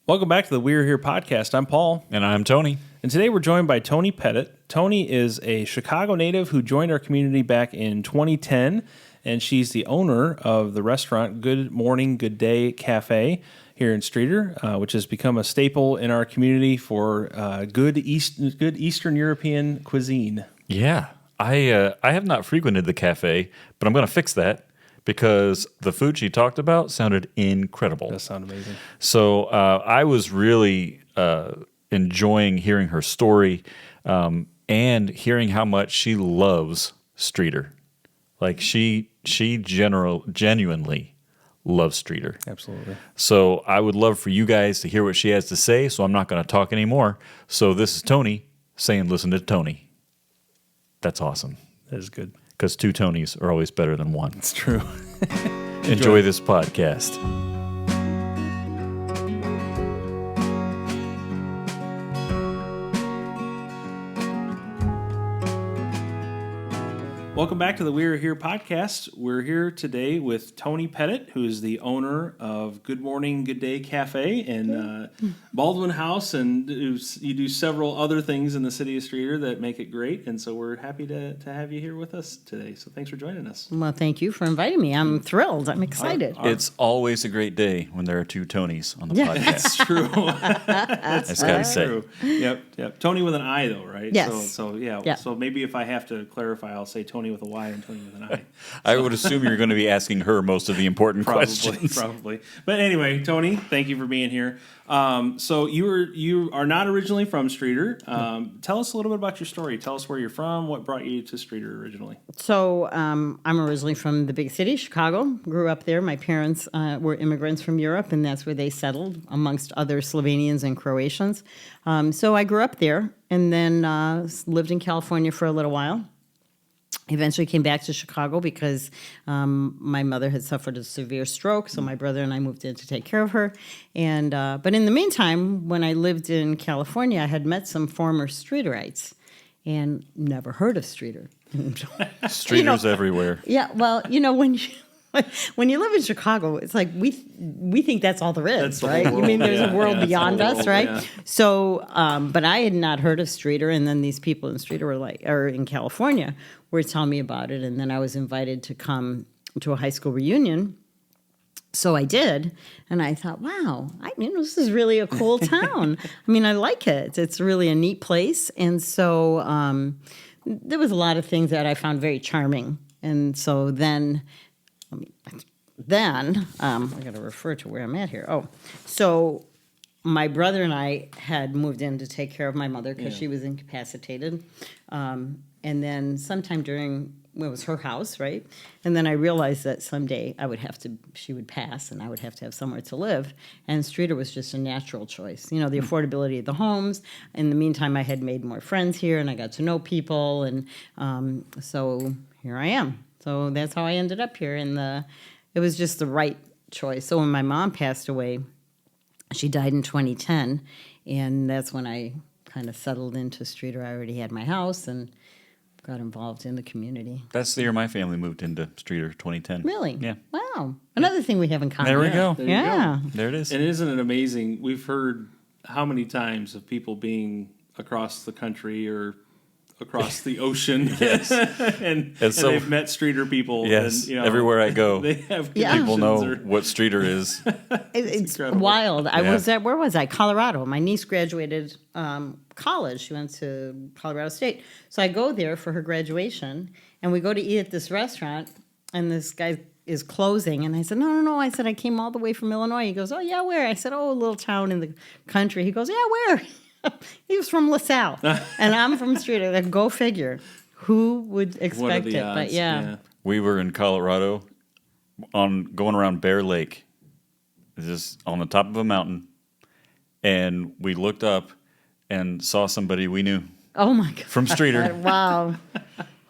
Welcome back to the We're Here podcast. I'm Paul. And I'm Tony. And today we're joined by Toni Pettit. Toni is a Chicago native who joined our community back in 2010, and she's the owner of the restaurant Good Morning, Good Day Cafe here in Streator, which has become a staple in our community for good Eastern European cuisine. Yeah, I have not frequented the cafe, but I'm going to fix that because the food she talked about sounded incredible. That sounds amazing. So I was really enjoying hearing her story and hearing how much she loves Streator. Like she genuinely loves Streator. Absolutely. So I would love for you guys to hear what she has to say, so I'm not going to talk anymore. So this is Toni saying, listen to Toni. That's awesome. That is good. Because two Tonys are always better than one. It's true. Enjoy this podcast. Welcome back to the We're Here podcast. We're here today with Toni Pettit, who is the owner of Good Morning, Good Day Cafe in Baldwin House, and you do several other things in the city of Streator that make it great, and so we're happy to have you here with us today. So thanks for joining us. Well, thank you for inviting me. I'm thrilled. I'm excited. It's always a great day when there are two Tonys on the podcast. That's true. That's got to say. True. Yep. Toni with an I, though, right? Yes. So yeah. Yeah. So maybe if I have to clarify, I'll say Toni with a Y and Toni with an I. I would assume you're going to be asking her most of the important questions. Probably. But anyway, Toni, thank you for being here. So you are not originally from Streator. Tell us a little bit about your story. Tell us where you're from. What brought you to Streator originally? So I'm originally from the big city, Chicago. Grew up there. My parents were immigrants from Europe, and that's where they settled, amongst other Slovenians and Croatians. So I grew up there, and then lived in California for a little while. Eventually came back to Chicago because my mother had suffered a severe stroke, so my brother and I moved in to take care of her. And but in the meantime, when I lived in California, I had met some former Streatorites and never heard of Streator. Streeters everywhere. Yeah, well, when you live in Chicago, it's like we think that's all there is, right? You mean there's a world beyond us, right? Yeah. So, but I had not heard of Streator, and then these people in Streator or in California were telling me about it, and then I was invited to come to a high school reunion. So I did, and I thought, wow, this is really a cool town. I like it. It's really a neat place, and so there was a lot of things that I found very charming, and so then I got to refer to where I'm at here. Oh, so my brother and I had moved in to take care of my mother because she was incapacitated. And then sometime it was her house, right? And then I realized that someday she would pass and I would have to have somewhere to live. And Streator was just a natural choice. The affordability of the homes. In the meantime, I had made more friends here and I got to know people. And so here I am. So that's how I ended up here. And it was just the right choice. So when my mom passed away, she died in 2010. And that's when I kind of settled into Streator. I already had my house and got involved in the community. That's the year my family moved into Streator, 2010. Really? Yeah. Wow. Another thing we have in common. There we go. There you go. There it is. And isn't it amazing? We've heard how many times of people being across the country or across the ocean, Yes. and so they've met Streator people. Yes, and, everywhere I go, they have people know what Streator is. It's incredible. wild. Where was I? Colorado. My niece graduated college. She went to Colorado State. So I go there for her graduation, and we go to eat at this restaurant, and this guy is closing. And I said, no. I said, I came all the way from Illinois. He goes, oh, yeah, where? I said, oh, a little town in the country. He goes, yeah, where? He was from LaSalle, and I'm from Streator. Like, go figure. Who would expect it? Odds? But yeah. We were in Colorado going around Bear Lake, just on the top of a mountain, and we looked up and saw somebody we knew. Oh my God. From Streator. Wow.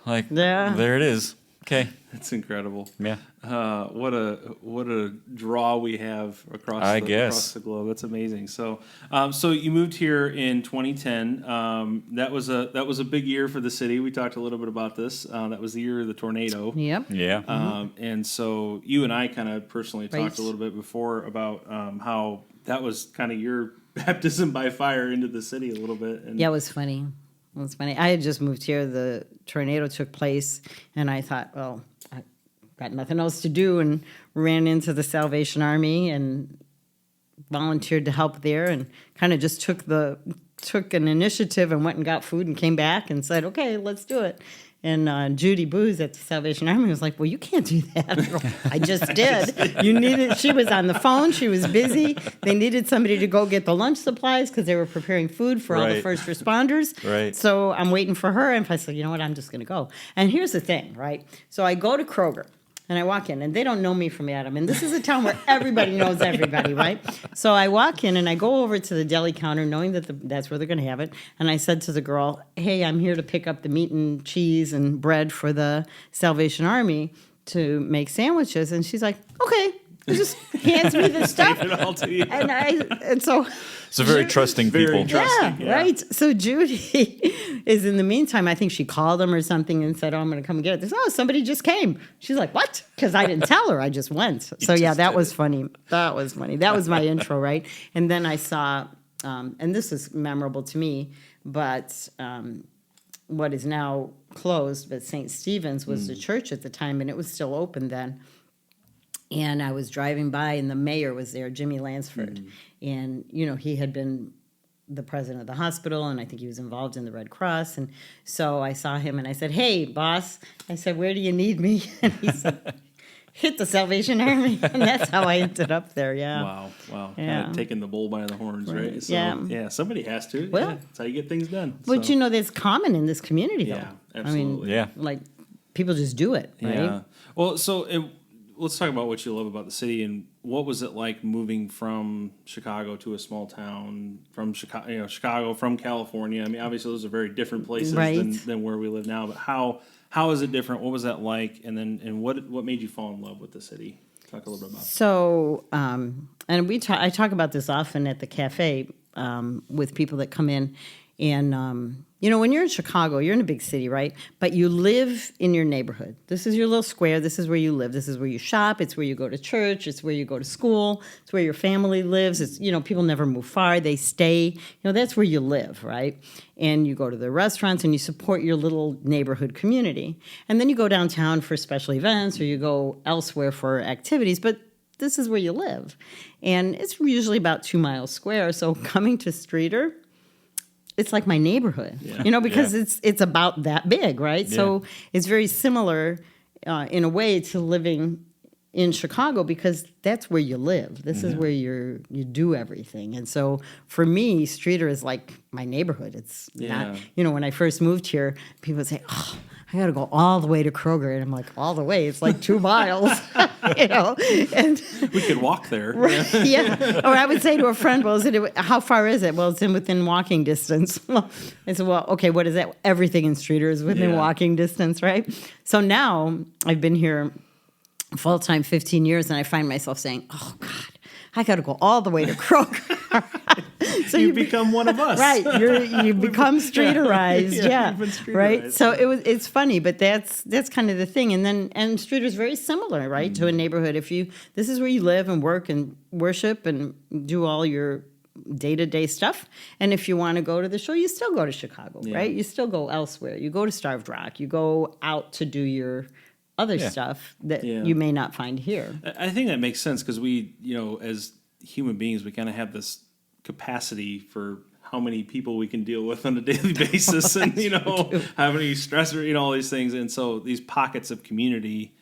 There it is. Okay. That's incredible. Yeah. What a draw we have across the globe. That's amazing. So you moved here in 2010. That was a big year for the city. We talked a little bit about this. That was the year of the tornado. Yep. Yeah. And so you and I kind of personally talked a little bit before about how that was kind of your baptism by fire into the city a little bit. And Yeah, it was funny. It was funny. I had just moved here. The tornado took place, and I thought, well, I got nothing else to do, and ran into the Salvation Army and volunteered to help there, and kind of just took an initiative and went and got food and came back and said, okay, let's do it. And Judy Booz at the Salvation Army was like, well, you can't do that. I just did. She was on the phone. She was busy. They needed somebody to go get the lunch supplies because they were preparing food for all the Right. first responders. Right. So I'm waiting for her. And I said, you know what, I'm just going to go. And here's the thing, right? So I go to Kroger. And I walk in, and they don't know me from Adam. And this is a town where everybody knows everybody, right? So I walk in, and I go over to the deli counter, knowing that that's where they're going to have it. And I said to the girl, hey, I'm here to pick up the meat and cheese and bread for the Salvation Army to make sandwiches. And she's like, okay. And just hands me the stuff. it all to you. And so... It's a very trusting Very people. trusting. Yeah, right. So Judy is in the meantime, I think she called them or something and said, oh, I'm going to come and get it. They said, oh, somebody just came. She's like, what? Because I didn't tell her. I just went. So yeah, that was funny. That was funny. That was my intro, right? And then I saw, and this was memorable to me, but what is now closed, but St. Stephen's was the church at the time, and it was still open then. And I was driving by, and the mayor was there, Jimmy Lansford. And, you know, he had been the president of the hospital, and I think he was involved in the Red Cross. And so I saw him, and I said, hey, boss. I said, where do you need me? And he said, hit the Salvation Army. And that's how I ended up there, yeah. Wow. Yeah. Kind of taking the bull by the horns, right? So, Yeah. somebody has to. Well- yeah, that's how you get things done. But, So, you know, that's common in this community, though. Yeah, I absolutely. mean, Yeah. like, people just do it, right? Yeah. Well, let's talk about what you love about the city, and what was it like moving from Chicago to a small town, from Chicago, from California? I mean, obviously those are very different places Right. than where we live now. But how is it different? What was that like? And what made you fall in love with the city? Talk a little bit about that. So, and I talk about this often at the cafe with people that come in, and you know, when you're in Chicago, you're in a big city, right? But you live in your neighborhood. This is your little square. This is where you live. This is where you shop. It's where you go to church. It's where you go to school. It's where your family lives. It's, you know, people never move far. They stay. You know, that's where you live, right? And you go to the restaurants and you support your little neighborhood community. And then you go downtown for special events, or you go elsewhere for activities. But this is where you live. And it's usually about 2 miles square. So coming to Streator, it's like my neighborhood, you know, because it's about that big, right? Yeah. So it's very similar in a way to living in Chicago, because that's where you live. This is where you do everything. And so for me, Streator is like my neighborhood. It's not, you know, when I first moved here, people would say, oh, I got to go all the way to Kroger. And I'm like, all the way? It's like 2 miles, you know? And We could walk there. right, yeah. Or I would say to a friend, well, how far is it? Well, it's within walking distance. I said, well, okay, what is that? Everything in Streator is within Yeah. walking distance, right? So now I've been here full-time 15 years, and I find myself saying, oh, God, I got to go all the way to Kroger. So You become one of us. right, you become Streetorized, yeah, you've been Streetorized, right. So yeah. it's funny, but that's kind of the thing. And Streetor's very similar, right, to a neighborhood. This is where you live and work and worship and do all your day-to-day stuff. And if you want to go to the show, you still go to Chicago, right? You still go elsewhere. You go to Starved Rock. You go out to do your other stuff that you may not find here. I think that makes sense because we, you know, as human beings, we kind of have this capacity for how many people we can deal with on a daily basis, and you know, how many stressors, you know, all these things. And so these pockets of community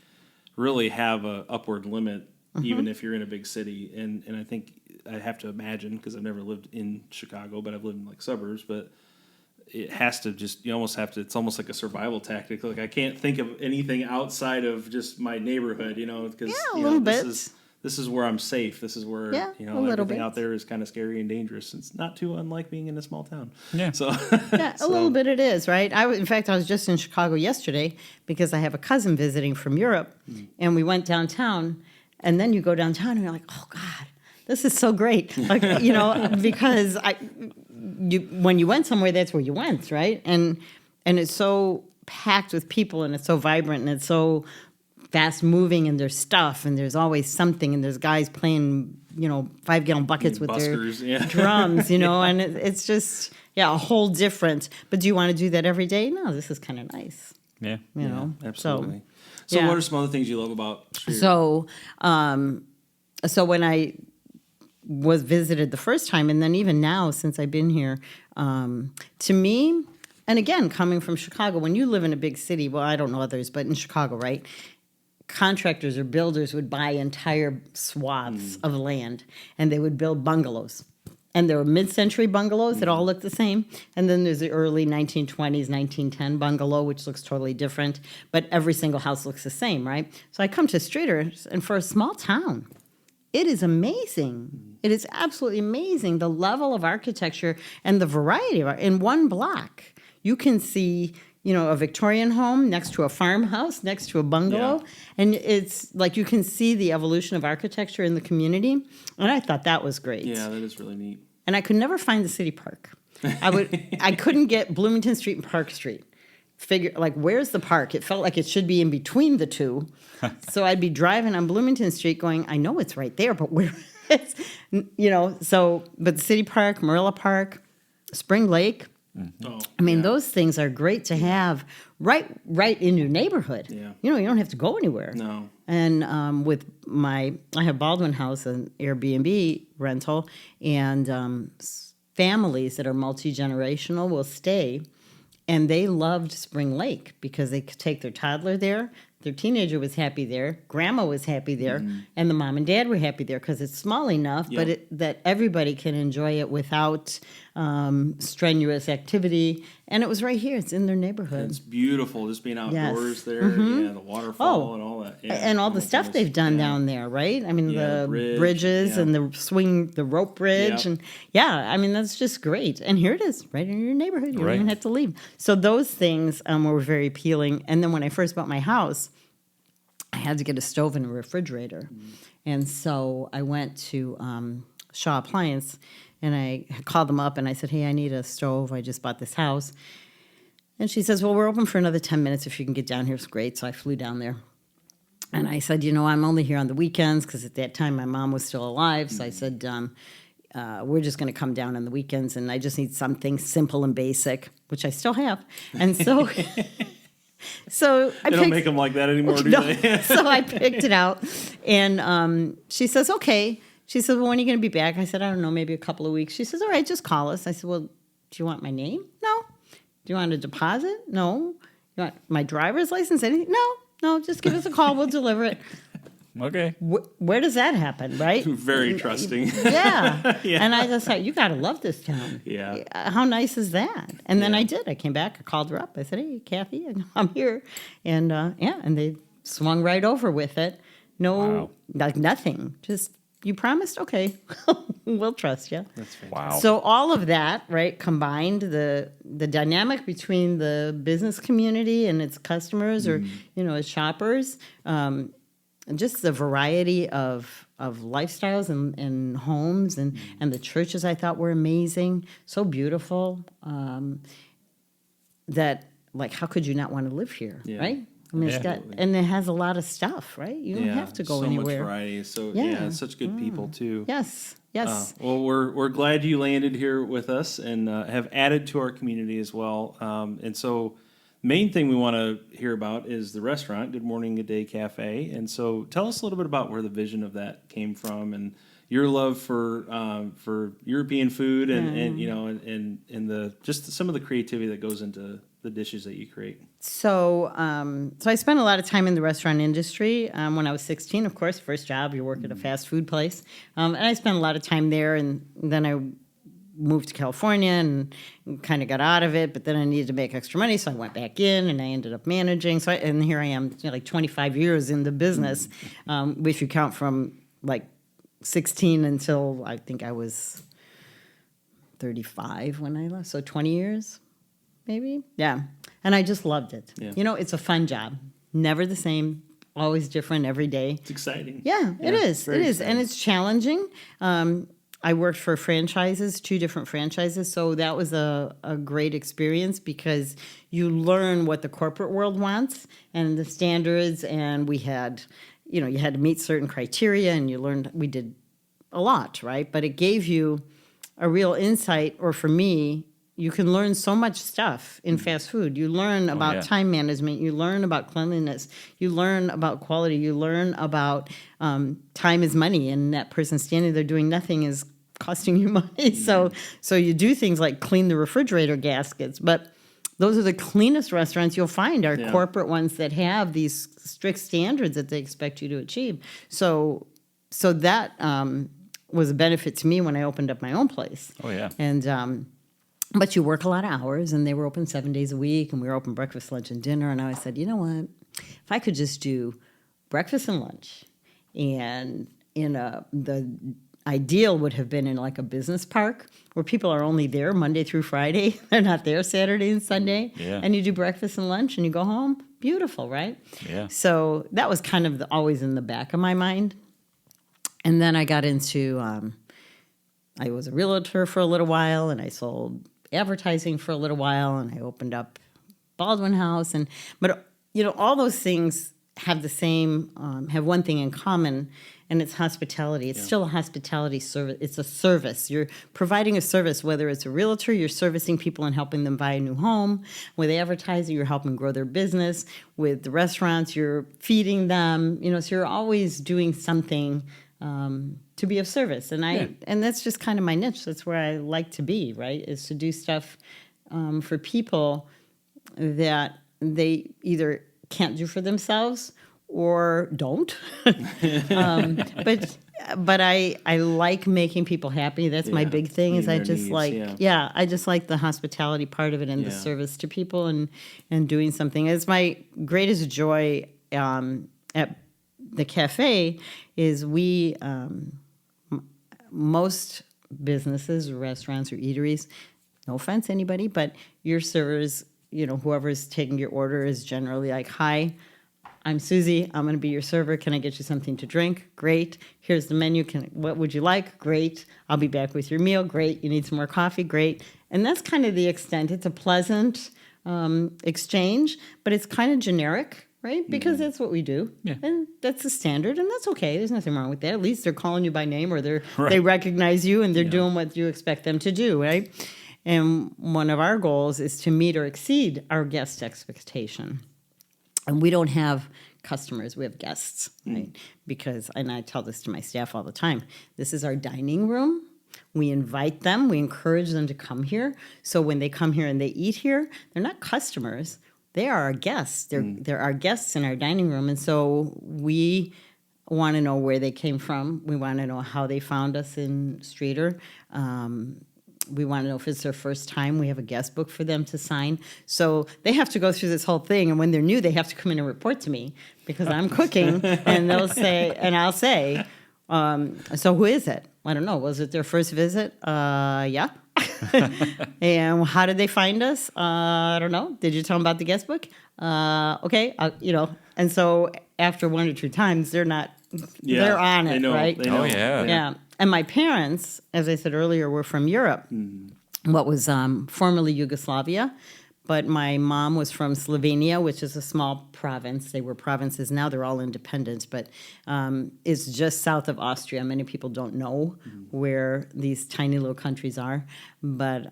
really have a upward limit, even if you're in a big city. And I think I have to imagine, because I've never lived in Chicago, but I've lived in like suburbs, but it has to just, you almost have to, it's almost like a survival tactic. Like I can't think of anything outside of just my neighborhood, you know, because Yeah, a you little know, bit. this is where I'm safe. This is where, Yeah, you a know, little everything bit. out there is kind of scary and dangerous. It's not too unlike being in a small town. Yeah. So, Yeah, a little bit it is, right? In fact, I was just in Chicago yesterday because I have a cousin visiting from Europe, and we went downtown, and then you go downtown and you're like, oh, God, this is so great. Like, you know, because when you went somewhere, that's where you went, right? And it's so packed with people, and it's so vibrant, and it's so fast moving and there's stuff and there's always something and there's guys playing, 5-gallon buckets with Buskers, their yeah. drums, and it's just, a whole different. But do you want to do that every day? No, this is kind of nice, Yeah. Absolutely. So yeah. what are some other things you love about Streator? So when I was visited the first time, and then even now since I've been here, to me, and again, coming from Chicago, when you live in a big city, well, I don't know others, but in Chicago, right? Contractors or builders would buy entire swaths of land, and they would build bungalows. And there were mid-century bungalows that all look the same. And then there's the early 1920s, 1910 bungalow, which looks totally different. But every single house looks the same, right? So I come to Streator, and for a small town, it is amazing. It is absolutely amazing, the level of architecture and the variety of art. In one block, you can see, a Victorian home next to a farmhouse, next to a bungalow. Yeah. And it's like you can see the evolution of architecture in the community. And I thought that was great. Yeah, that is really neat. And I could never find the city park. I couldn't get Bloomington Street and Park Street. Where's the park? It felt like it should be in between the two. So I'd be driving on Bloomington Street going, I know it's right there, but where it's, but the city park, Marilla Park, Spring Lake, Oh, those things are great to have right in your neighborhood. Yeah. You don't have to go anywhere. No. And I have Baldwin House, an Airbnb rental, and families that are multi-generational will stay. And they loved Spring Lake because they could take their toddler there. Their teenager was happy there. Grandma was happy there. And the mom and dad were happy there because it's small enough, but that everybody can enjoy it without strenuous activity. And it was right here. It's in their neighborhood. It's beautiful just being outdoors there. Yeah, the waterfall and all that. Yeah. And all the stuff they've done down there, right? The bridge, bridges and the rope bridge. Yeah. And that's just great. And here it is, right in your neighborhood. You don't Right. even have to leave. So those things were very appealing. And then when I first bought my house, I had to get a stove and a refrigerator. And so I went to Shaw Appliance, and I called them up, and I said, hey, I need a stove. I just bought this house. And she says, well, we're open for another 10 minutes. If you can get down here, it's great. So I flew down there. And I said, I'm only here on the weekends, because at that time my mom was still alive. So I said, we're just going to come down on the weekends, and I just need something simple and basic, which I still have. And so... So They don't make them like that anymore, do they? So I picked it out, and she says, okay. She said, well, when are you going to be back? I said, I don't know, maybe a couple of weeks. She says, all right, just call us. I said, well, do you want my name? No. Do you want a deposit? No. You want my driver's license? Anything? No, just give us a call. We'll deliver it. Okay. Where does that happen, right? Very trusting. Yeah. And I just thought, you got to love this town. Yeah. How nice is that? And then Yeah. I did. I came back. I called her up. I said, hey, Kathy, I'm here. And and they swung right over with it. No, nothing. Just, you promised? Okay. We'll trust you. That's fantastic. Wow. So all of that, right, combined, the dynamic between the business community and its customers or, its shoppers, and just the variety of lifestyles and homes and the churches I thought were amazing, so beautiful, that, how could you not want to live here, Yeah. right? It's got, and it has a lot of stuff, right? You don't have to go so anywhere. So much variety. So, Yeah. such good people, too. Yes. Well, we're glad you landed here with us and have added to our community as well. And so, main thing we want to hear about is the restaurant, Good Morning, Good Day Cafe. And so, tell us a little bit about where the vision of that came from and your love for European food and the just some of the creativity that goes into the dishes that you create. So I spent a lot of time in the restaurant industry. When I was 16, of course, first job, you work at a fast food place. And I spent a lot of time there, and then I moved to California and kind of got out of it, but then I needed to make extra money, so I went back in, and I ended up managing. And here I am, 25 years in the business, if you count from 16 until I think I was 35 when I left, so 20 years. Maybe, yeah. And I just loved it. Yeah. It's a fun job. Never the same, always different every day. It's exciting. Yeah, it is. It is. And it's challenging. I worked for franchises, 2 different franchises, so that was a great experience because you learn what the corporate world wants and the standards, and we had, you had to meet certain criteria, and you learned, we did a lot, right? But it gave you a real insight, or for me, you can learn so much stuff in fast food. You learn about time management. You learn about cleanliness. You learn about quality. You learn about time is money, and that person standing there doing nothing is costing you money. So you do things like clean the refrigerator gaskets. But those are the cleanest restaurants you'll find are corporate ones that have these strict standards that they expect you to achieve. So that was a benefit to me when I opened up my own place. Oh, yeah. And but you work a lot of hours, and they were open 7 days a week, and we were open breakfast, lunch, and dinner. And I said, you know what? If I could just do breakfast and lunch, and the ideal would have been in like a business park where people are only there Monday through Friday. They're not there Saturday and Sunday. Yeah. And you do breakfast and lunch, and you go home. Beautiful, right? Yeah. So that was kind of always in the back of my mind. And then I got into, I was a realtor for a little while, and I sold advertising for a little while, and I opened up Baldwin House. But all those things have the same, have one thing in common, and it's hospitality. It's still a hospitality service. It's a service. You're providing a service, whether it's a realtor, you're servicing people and helping them buy a new home. With advertising, you're helping grow their business. With the restaurants, you're feeding them. So you're always doing something to be of service. And that's just kind of my niche. That's where I like to be, right? Is to do stuff for people that they either can't do for themselves or don't. But I like making people happy. That's my big thing. Is I just I just like the hospitality part of it and the service to people and doing something. It's my greatest joy at the cafe is we most businesses, restaurants or eateries, no offense anybody, but your servers, whoever's taking your order is generally like, hi, I'm Susie. I'm going to be your server. Can I get you something to drink? Great. Here's the menu. What would you like? Great. I'll be back with your meal. Great. You need some more coffee? Great. And that's kind of the extent. It's a pleasant exchange, but it's kind of generic, right? Because that's what we do. Yeah. And that's the standard, and that's okay. There's nothing wrong with that. At least they're calling you by name, or they recognize you, and they're doing what you expect them to do, right? And one of our goals is to meet or exceed our guest expectation. And we don't have customers, we have guests, right? Because, and I tell this to my staff all the time, this is our dining room. We invite them, we encourage them to come here. So when they come here and they eat here, they're not customers, they are our guests. They're our guests in our dining room. And so we want to know where they came from. We want to know how they found us in Streator. We want to know if it's their first time. We have a guest book for them to sign. So they have to go through this whole thing. And when they're new, they have to come in and report to me because I'm cooking. And they'll say, and I'll say, so who is it? I don't know. Was it their first visit? Yeah. And how did they find us? I don't know. Did you tell them about the guest book? Okay. And so after 1 or 2 times, they're on it, right? They know. Oh, yeah. Yeah. And my parents, as I said earlier, were from Europe, what was formerly Yugoslavia. But my mom was from Slovenia, which is a small province. They were provinces. Now they're all independent, but it's just south of Austria. Many people don't know where these tiny little countries are, but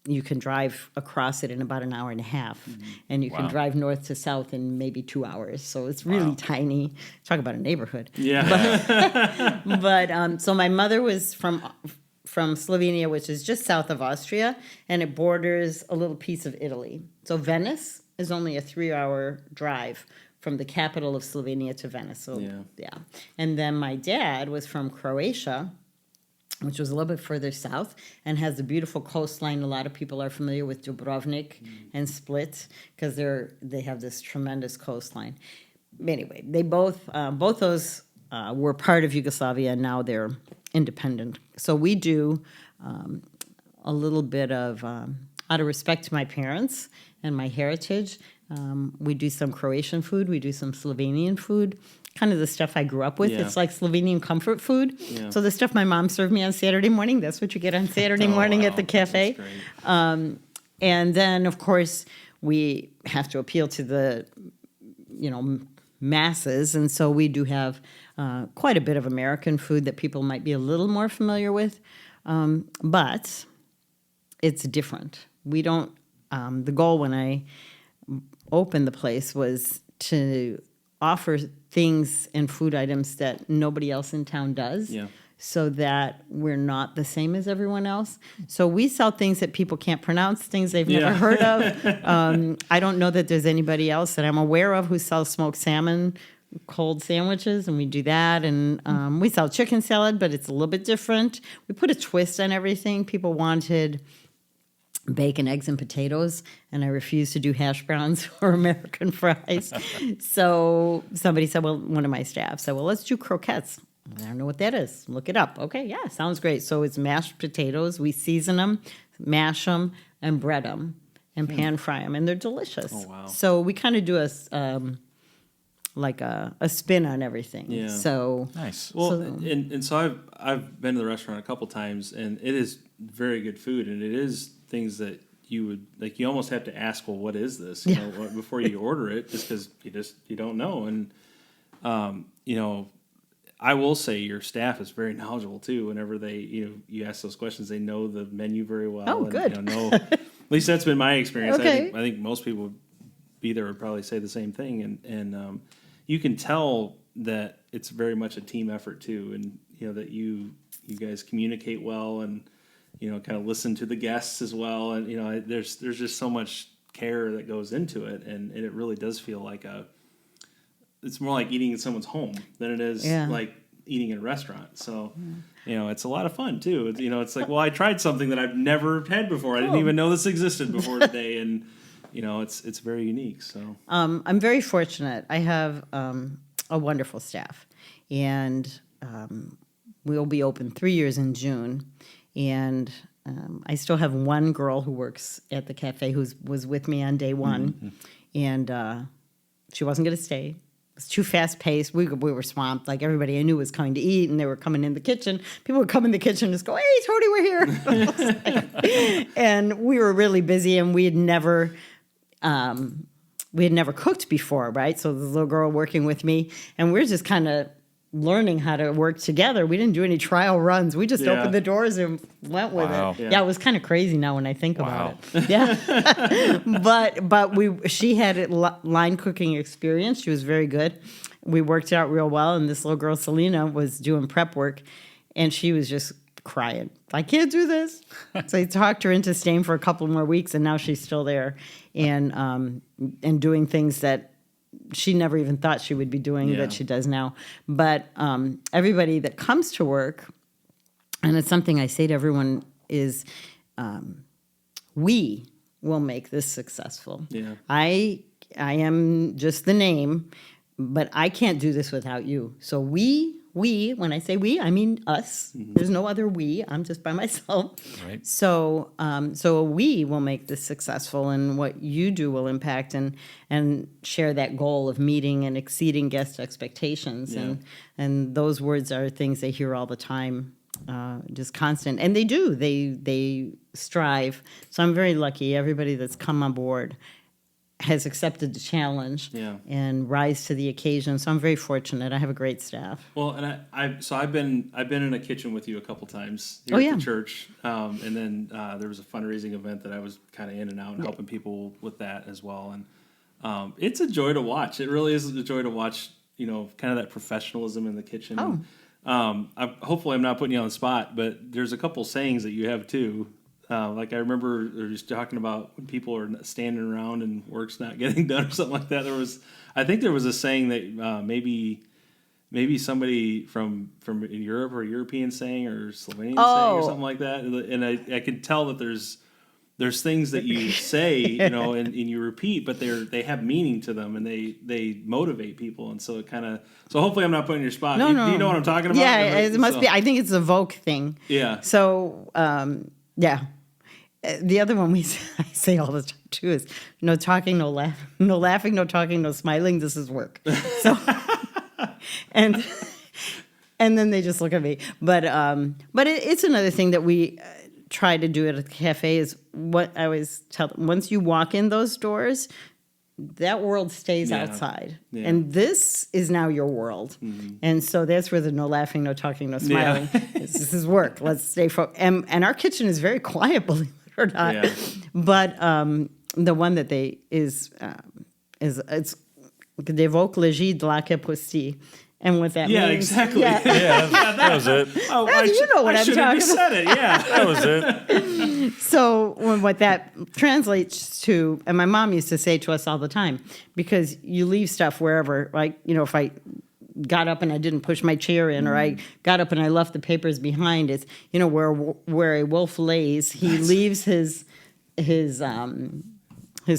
you can drive across it in about an hour and a half, and you can drive north to south in maybe 2 hours. So it's really tiny. Talk about a neighborhood. Yeah. But so my mother was from Slovenia, which is just south of Austria, and it borders a little piece of Italy. So Venice is only a 3-hour drive from the capital of Slovenia to Venice. So yeah. And then my dad was from Croatia, which was a little bit further south, and has a beautiful coastline. A lot of people are familiar with Dubrovnik and Split because they have this tremendous coastline. Anyway, they both those were part of Yugoslavia, and now they're independent. So we do a little bit of, out of respect to my parents and my heritage, we do some Croatian food, we do some Slovenian food, kind of the stuff I grew up with. Yeah. It's like Slovenian comfort food. Yeah. So the stuff my mom served me on Saturday morning, that's what you get on Saturday morning at the cafe. That's great. And then, of course, we have to appeal to the, masses. And so we do have quite a bit of American food that people might be a little more familiar with. But it's different. We don't, the goal when I opened the place was to offer things and food items that nobody else in town does. Yeah. So that we're not the same as everyone else. So we sell things that people can't pronounce, things they've never heard of. I don't know that there's anybody else that I'm aware of who sells smoked salmon, cold sandwiches, and we do that. And we sell chicken salad, but it's a little bit different. We put a twist on everything. People wanted bacon, eggs, and potatoes, and I refused to do hash browns or American fries. So somebody said, one of my staff said, let's do croquettes. I don't know what that is. Look it up. Okay, yeah, sounds great. So it's mashed potatoes. We season them, mash them, and bread them, and pan fry them, and they're delicious. Oh, wow. So we kind of do a spin on everything. Yeah. So Nice. Well, and so I've been to the restaurant a couple times, and it is very good food, and it is things that you would like. You almost have to ask, well, what is this? You know, before you order it, just because you don't know. And I will say your staff is very knowledgeable too. Whenever they you ask those questions, they know the menu very well. Oh, and, good. At least that's been my experience. Okay. I think most people would be there would probably say the same thing, and you can tell that it's very much a team effort too, and that you guys communicate well, and kind of listen to the guests as well, and there's just so much care that goes into it, and it really does feel like it's more like eating in someone's home than it is like eating in a restaurant. So it's a lot of fun too. It's like, well, I tried something that I've never had before. I didn't even know this existed before today, and it's very unique. So I'm very fortunate. I have a wonderful staff, and we'll be open 3 years in June. And I still have one girl who works at the cafe who was with me on day one, and she wasn't going to stay. It was too fast paced. We were swamped. Like everybody I knew was coming to eat, and they were coming in the kitchen. People would come in the kitchen and just go, "Hey, Toni, we're here." And we were really busy, and we had never cooked before, right? So the little girl working with me, and we're just kind of learning how to work together. We didn't do any trial runs. We just opened the doors and went with it. Yeah, it was kind of crazy now when I think about it. Yeah, but she had line cooking experience. She was very good. We worked it out real well. And this little girl, Selena, was doing prep work, and she was just crying. I can't do this. So I talked her into staying for a couple more weeks, and now she's still there and doing things that she never even thought she would be doing that she does now. But everybody that comes to work, and it's something I say to everyone, is we will make this successful. Yeah. I am just the name, but I can't do this without you. So we, when I say we, I mean us. Mm-hmm. There's no other we. I'm just by myself. Right. So we will make this successful, and what you do will impact and share that goal of meeting and exceeding guest expectations. Yeah. And those words are things they hear all the time, just constant. And they do. They strive. So I'm very lucky. Everybody that's come on board has accepted the challenge and rise to the occasion. So I'm very fortunate. I have a great staff. Well, and I've been in a kitchen with you a couple times here at the church, and then there was a fundraising event that I was kind of in and out and helping people with that as well. And it's a joy to watch. It really is a joy to watch. Kind of that professionalism in the kitchen. Oh. Hopefully I'm not putting you on the spot, but there's a couple sayings that you have too. Like I remember they were just talking about when people are standing around and work's not getting done or something like that. I think there was a saying that maybe somebody from Europe or a European saying or Slovenian saying or something like that. And I could tell that there's things that you say, and you repeat, but they have meaning to them, and they motivate people. And so so hopefully I'm not putting your spot. No. Do you know what I'm talking about? Yeah, it must be. I think it's a Vogue thing. Yeah. So, yeah. The other one I say all the time too is no talking, no laughing, no talking, no smiling. This is work. So and and then they just look at me. But it's another thing that we try to do at a cafe is what I always tell them. Once you walk in those doors, that world stays outside. Yeah. And this is now your world. Mm-hmm. And so that's where the no laughing, no talking, no smiling. This is work. Let's stay focused. And our kitchen is very quiet, believe it or not. Yeah. But the one that they is it's d'évoque le J de la capostille. And what that means. Exactly. Yeah, that was it. Oh, you know what I'm talking about. Said it. Yeah, that was it. So what that translates to, and my mom used to say to us all the time, because you leave stuff wherever, like, if I got up and I didn't push my chair in, or I got up and I left the papers behind, it's, where a wolf lays, he leaves his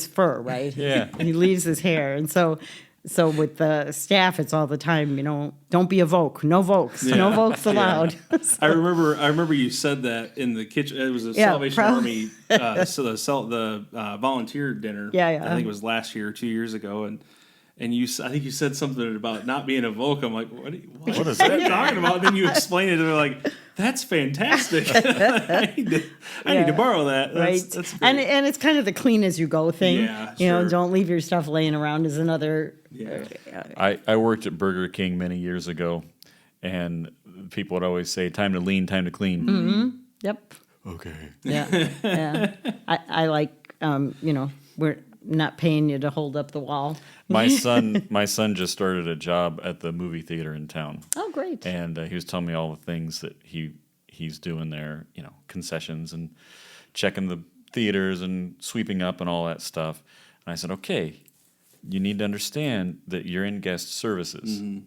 fur, right? Yeah. He leaves his hair. And so with the staff, it's all the time, don't be a voke, no vokes, no vokes allowed. So. I remember you said that in the kitchen. It was a Salvation Army, so the volunteer dinner. Yeah. I think it was last year or 2 years ago, and I think you said something about not being a voke. I'm like, what is that talking about? And then you explained it, and they're like, that's fantastic. I need to borrow that. That's great. And it's kind of the clean as you go thing. Yeah, sure. Don't leave your stuff laying around is another. Yeah. I worked at Burger King many years ago, and people would always say, time to lean, time to clean. Mm-hmm. Yep. Okay. Yeah. I like, we're not paying you to hold up the wall. My son just started a job at the movie theater in town. Oh, great. And he was telling me all the things that he's doing there, concessions and checking the theaters and sweeping up and all that stuff. And I said, okay, you need to understand that you're in guest services. Mm-hmm.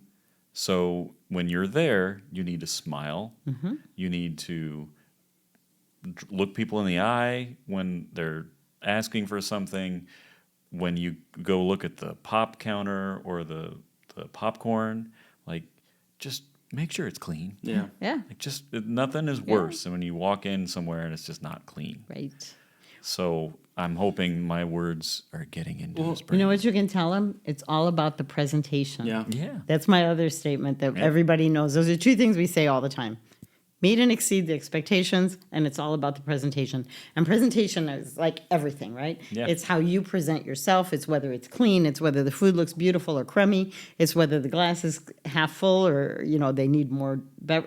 So when you're there, you need to smile. Mm-hmm. You need to look people in the eye when they're asking for something. When you go look at the pop counter or the popcorn, just make sure it's clean. Yeah. Yeah. Nothing is worse than when you walk in somewhere and it's just not clean. Right. So I'm hoping my words are getting into his brain. You know what you can tell him? It's all about the presentation. Yeah. That's my other statement that everybody knows. Those are two things we say all the time. Meet and exceed the expectations, and it's all about the presentation. And presentation is like everything, right? Yeah. It's how you present yourself. It's whether it's clean. It's whether the food looks beautiful or crummy. It's whether the glass is half full or, they need more.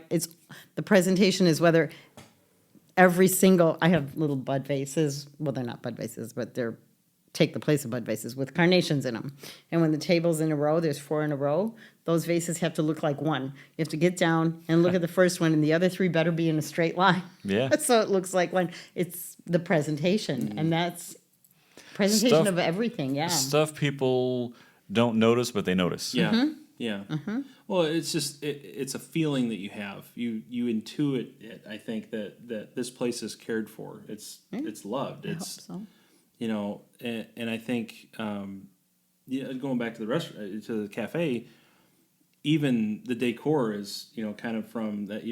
It's the presentation is whether every single, I have little bud vases. Well, they're not bud vases, but they're take the place of bud vases with carnations in them. And when the table's in a row, there's 4 in a row, those vases have to look like one. You have to get down and look at the first one, and the other 3 better be in a straight line. Yeah. So it looks like one. It's the presentation, and that's presentation of everything, Stuff people don't notice, but they notice. Yeah. Mm-hmm. Yeah. Mm-hmm. Well, it's just it's a feeling that you have. You intuit it. I think that this place is cared for. It's loved. I hope so. And I think going back to the restaurant, to the cafe, even the decor is kind of from that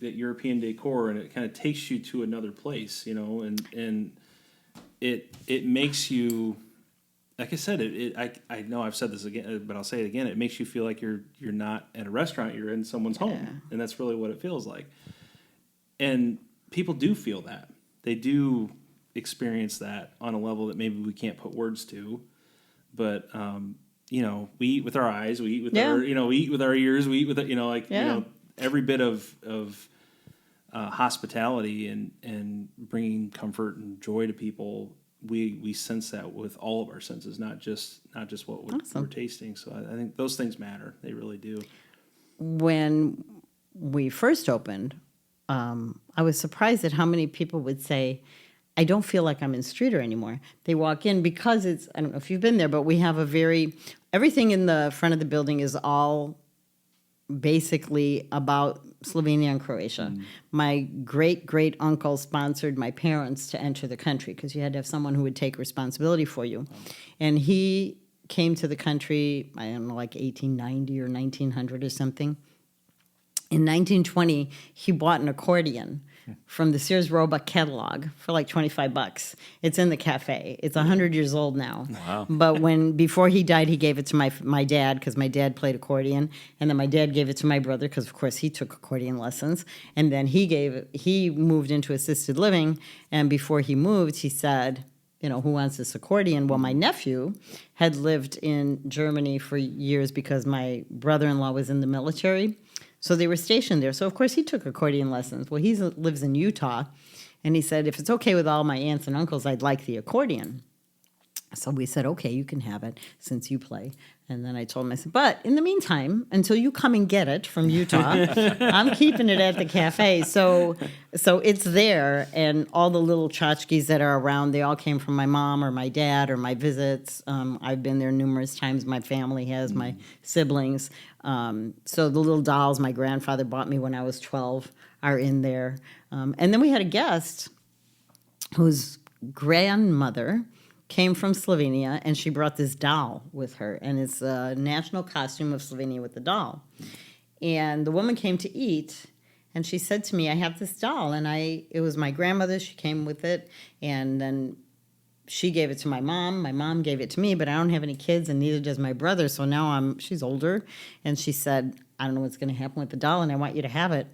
European decor, and it kind of takes you to another place, and it makes you, like I said, I know I've said this again, but I'll say it again. It makes you feel like you're not at a restaurant, you're in someone's home, and that's really what it feels like. And people do feel that. They do experience that on a level that maybe we can't put words to, but we eat with our eyes, we eat with our we eat with our ears, we eat with every bit of hospitality and bringing comfort and joy to people. We sense that with all of our senses, not just what we're tasting. So I think those things matter. They really do. When we first opened, I was surprised at how many people would say, I don't feel like I'm in Streator anymore. They walk in because it's, I don't know if you've been there, but we have everything in the front of the building is all basically about Slovenia and Croatia. Mm. My great uncle sponsored my parents to enter the country because you had to have someone who would take responsibility for you. Oh. And he came to the country, I don't know, like 1890 or 1900 or something. In 1920, he bought an accordion from the Sears Roebuck catalog for like $25. It's in the cafe. It's 100 years old now. Wow. But before he died, he gave it to my dad because my dad played accordion, and then my dad gave it to my brother because of course he took accordion lessons, and then he moved into assisted living, and before he moved, he said, who wants this accordion? Well, my nephew had lived in Germany for years because my brother-in-law was in the military. So they were stationed there. So, of course, he took accordion lessons. Well, he lives in Utah. And he said, if it's okay with all my aunts and uncles, I'd like the accordion. So we said, okay, you can have it since you play. And then I told him, I said, but in the meantime, until you come and get it from Utah, I'm keeping it at the cafe. So it's there, and all the little tchotchkes that are around, they all came from my mom or my dad or my visits. I've been there numerous times. My family has, my siblings. So the little dolls my grandfather bought me when I was 12 are in there. And then we had a guest whose grandmother came from Slovenia, and she brought this doll with her, and it's a national costume of Slovenia with the doll. And the woman came to eat, and she said to me, I have this doll, and it was my grandmother, she came with it, and then she gave it to my mom gave it to me, but I don't have any kids, and neither does my brother, so now she's older, and she said, I don't know what's going to happen with the doll, and I want you to have it.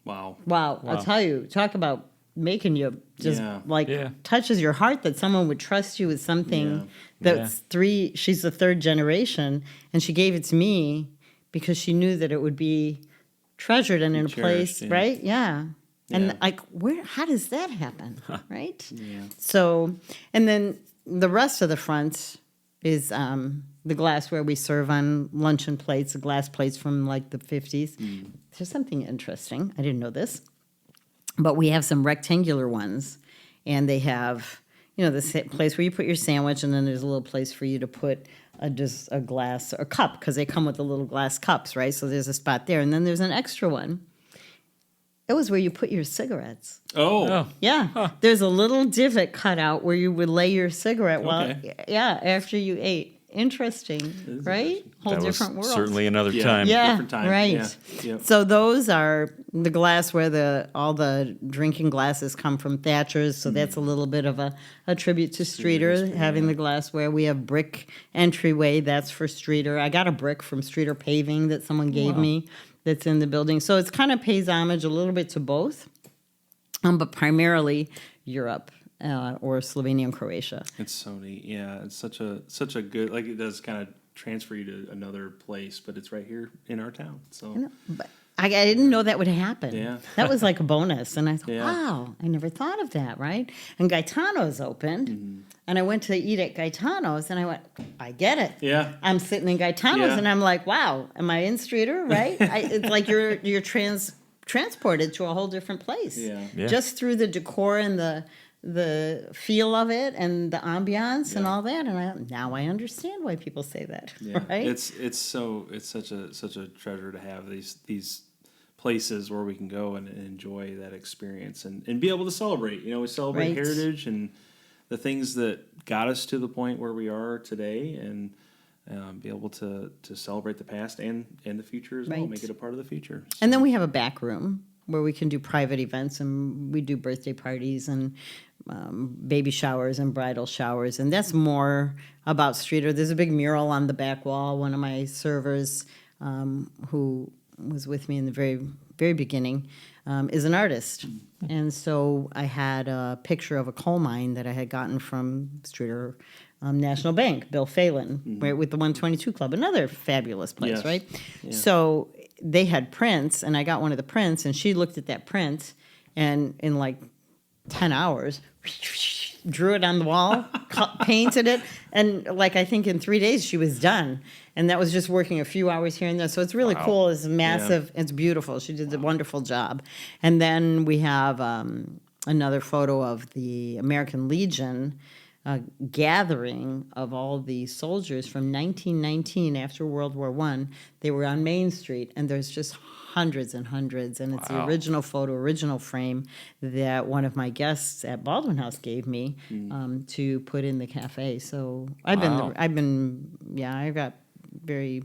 Wow. I'll tell you, talk about making you just touches your heart that someone would trust you with something that's she's the third generation, and she gave it to me because she knew that it would be treasured and in a place, right? Yeah. And how does that happen? Right? Yeah. So, and then the rest of the front is the glassware we serve on luncheon plates, the glass plates from like the 50s. There's something interesting. I didn't know this. But we have some rectangular ones, and they have, this place where you put your sandwich, and then there's a little place for you to put just a glass or cup, because they come with the little glass cups, right? So there's a spot there, and then there's an extra one. It was where you put your cigarettes. Oh. Yeah. Huh. There's a little divot cut out where you would lay your cigarette after you ate. Interesting, right? Whole that different was world. Certainly another time. Yeah, different time. right. Yeah. Yep. So those are the glass where all the drinking glasses come from Thatcher's. So that's a little bit of a tribute to Streator, having the glassware. We have brick entryway. That's for Streator. I got a brick from Streator Paving that someone gave me that's in the building. So it's kind of pays homage a little bit to both, but primarily Europe. Or Slovenia and Croatia. It's so neat. Yeah, it's such a good, like, it does kind of transfer you to another place, but it's right here in our town. So but I didn't know that would happen. Yeah. That was like a bonus. And I thought, wow, I never thought of that, right? And Gaetano's opened, and I went to eat at Gaetano's, and I went, I get it. Yeah. I'm sitting in Gaetano's, and I'm like, wow, am I in Streator, right? It's like you're transported to a whole different place. Yeah. Just through the decor and the feel of it and the ambiance and all that, and now I understand why people say that. Yeah. Right? It's such a treasure to have these places where we can go and enjoy that experience and be able to celebrate. We celebrate heritage and the things that got us to the point where we are today, and be able to celebrate the past and the future as well. Make it a part of the future. So. And then we have a back room where we can do private events, and we do birthday parties and baby showers and bridal showers, and that's more about Streator. There's a big mural on the back wall. One of my servers, who was with me in the very, very beginning, is an artist. And so I had a picture of a coal mine that I had gotten from Streator National Bank, Bill Phelan, right, with the 122 Club, another fabulous place, right? Yeah. So they had prints, and I got one of the prints, and she looked at that print, and in like 10 hours, drew it on the wall, painted it, and like I think in 3 days she was done. And that was just working a few hours here and there. So it's really cool. It's massive. Yeah. It's beautiful. She did a wonderful job. And then we have another photo of the American Legion gathering of all the soldiers from 1919 after World War I. They were on Main Street, and there's just hundreds and hundreds, and it's the original photo, original frame that one of my guests at Baldwin House gave me to put in the cafe. So I've got very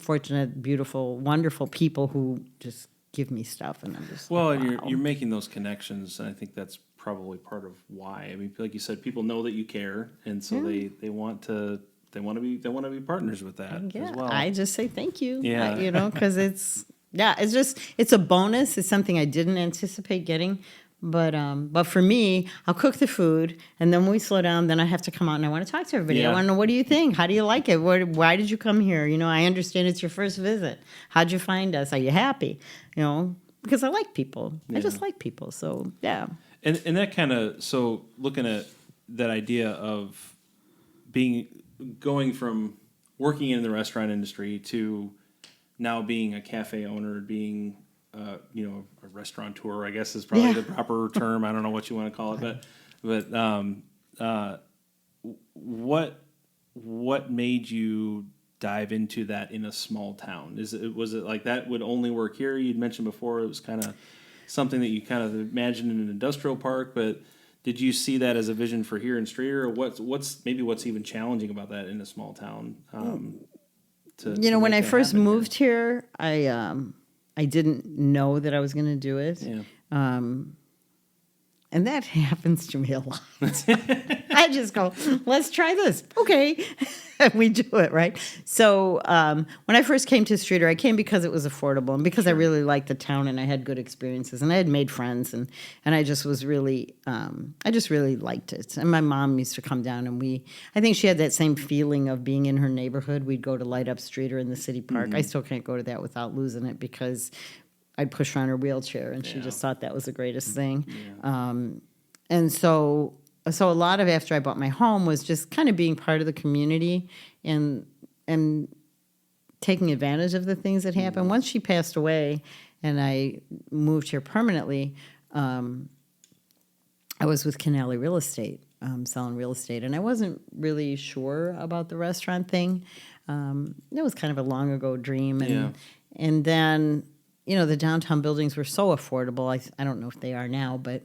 fortunate, beautiful, wonderful people who just give me stuff, and I'm just Well, like, and wow. you're making those connections, and I think that's probably part of why. I mean, like you said, people know that you care, and so they want to be partners with that as well. I just say thank you. Yeah. Because it's a bonus. It's something I didn't anticipate getting. But for me, I'll cook the food, and then when we slow down, then I have to come out and I want to talk to everybody. Yeah. I want to know, what do you think? How do you like it? Why did you come here? I understand it's your first visit. How'd you find us? Are you happy? Because I like people. I just like people. So yeah. And that kind of, so looking at that idea of going from working in the restaurant industry to now being a cafe owner, being a restaurateur, I guess is probably the proper term. I don't know what you want to call it, but what made you dive into that in a small town? Was it like that would only work here? You'd mentioned before it was kind of something that you kind of imagined in an industrial park, but did you see that as a vision for here in Streator, or what's even challenging about that in a small town? When I first moved here, I didn't know that I was going to do it. Yeah. And that happens to me a lot. I just go, let's try this. Okay. And we do it, right? So when I first came to Streator, I came because it was affordable and because I really liked the town and I had good experiences and I had made friends and I just was really, I just really liked it. And my mom used to come down and I think she had that same feeling of being in her neighborhood. We'd go to light up Streator in the city park. I still can't go to that without losing it because I'd push her on her wheelchair, and she just thought that was the greatest thing. Yeah. And so a lot of after I bought my home was just kind of being part of the community and taking advantage of the things that happened. Once she passed away and I moved here permanently, I was with Canale Real Estate, selling real estate, and I wasn't really sure about the restaurant thing. It was kind of a long ago dream, and then the downtown buildings were so affordable. I don't know if they are now, but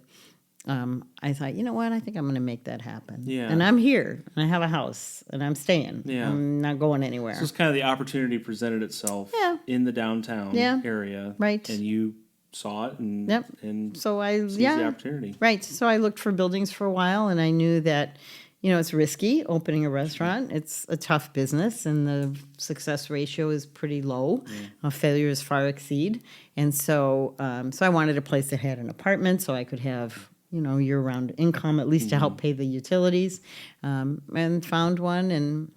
I thought, you know what? I think I'm going to make that happen. Yeah. And I'm here, and I have a house, and I'm staying. Yeah. I'm not going anywhere. So it's kind of the opportunity presented itself in the downtown area. Right. And you saw it and, and so I seized the opportunity. Right. So I looked for buildings for a while, and I knew that, it's risky opening a restaurant. It's a tough business, and the success ratio is pretty low. Failures far exceed. And so I wanted a place that had an apartment so I could have year-round income, at least to help pay the utilities, and found one and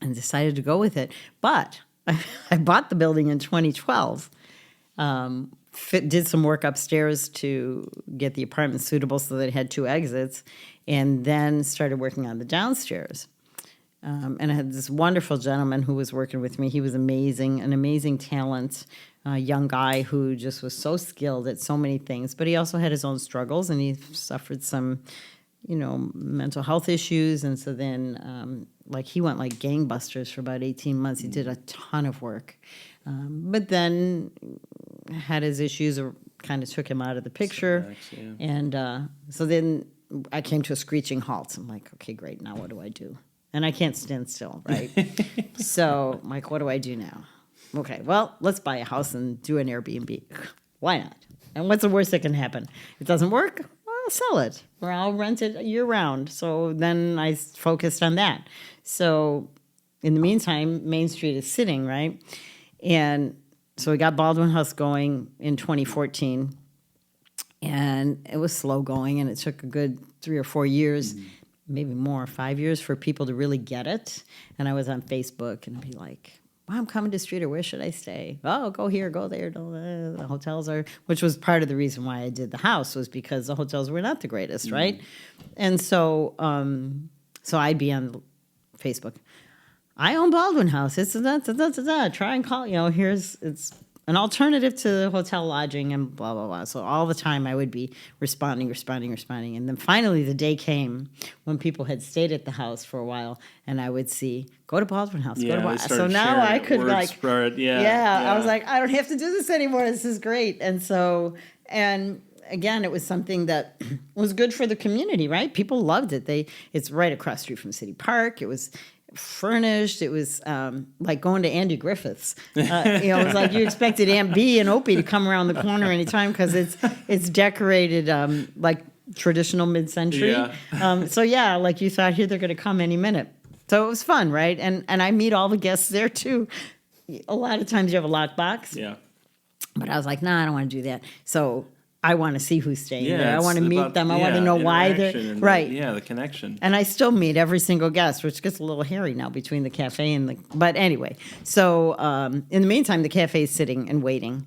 decided to go with it. But I bought the building in 2012, did some work upstairs to get the apartment suitable so that it had 2 exits, and then started working on the downstairs. And I had this wonderful gentleman who was working with me. He was amazing, an amazing talent, young guy who just was so skilled at so many things. But he also had his own struggles, and he suffered some, mental health issues. And so then, he went like gangbusters for about 18 months. He did a ton of work. But then had his issues, kind of took him out of the picture. Setbacks, And so then I came to a screeching halt. I'm like, okay, great. Now what do I do? And I can't stand still, right? So I'm like, what do I do now? Okay, well, let's buy a house and do an Airbnb. Why not? And what's the worst that can happen? It doesn't work? Well, I'll sell it, or I'll rent it year-round. So then I focused on that. So in the meantime, Main Street is sitting, right? And so we got Baldwin House going in 2014, and it was slow going, and it took a good 3 or 4 years, maybe more, 5 years for people to really get it. And I was on Facebook and be like, well, I'm coming to Streator. Where should I stay? Oh, go here, go there. The hotels are, which was part of the reason why I did the house, was because the hotels were not the greatest, right? And so, so I'd be on Facebook. I own Baldwin House. It's try and call. It's an alternative to hotel lodging and blah, blah, blah. So all the time I would be responding. And then finally the day came when people had stayed at the house for a while, and I would see, go to Baldwin House, go to Baldwin House. So now I could spread. I was like, I don't have to do this anymore. This is great. And so, and again, it was something that was good for the community, right? People loved it. It's right across the street from City Park. It was furnished. It was like going to Andy Griffith's. It was like you expected Aunt B and Opie to come around the corner anytime because it's decorated like traditional mid-century. Yeah. So yeah, like you thought, here they're going to come any minute. So it was fun, right? And I meet all the guests there too. A lot of times you have a lockbox. Yeah. But I was like, nah, I don't want to do that. So I want to see who's staying Yeah, there. I it's want to meet about- them. I want to know why they're interaction and right. the connection. And I still meet every single guest, which gets a little hairy now between the cafe and the. But anyway, so in the meantime, the cafe is sitting and waiting.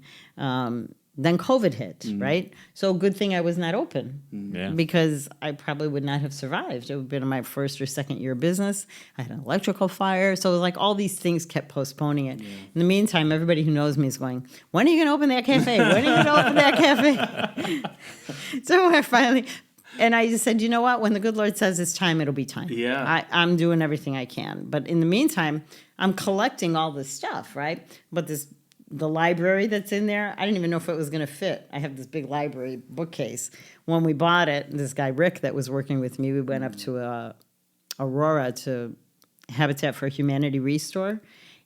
Then COVID hit, right? So good thing I was not open Yeah. because I probably would not have survived. It would have been my first or second year of business. I had an electrical fire. So it was like all these things kept postponing it. In the meantime, everybody who knows me is going, when are you going to open that cafe? When are you going to open that cafe? So I finally, and I just said, you know what? When the good Lord says it's time, it'll be time. Yeah. I'm doing everything I can. But in the meantime, I'm collecting all this stuff, right? But the library that's in there, I didn't even know if it was going to fit. I have this big library bookcase. When we bought it, this guy, Rick, that was working with me, we went up to Aurora to Habitat for Humanity Restore,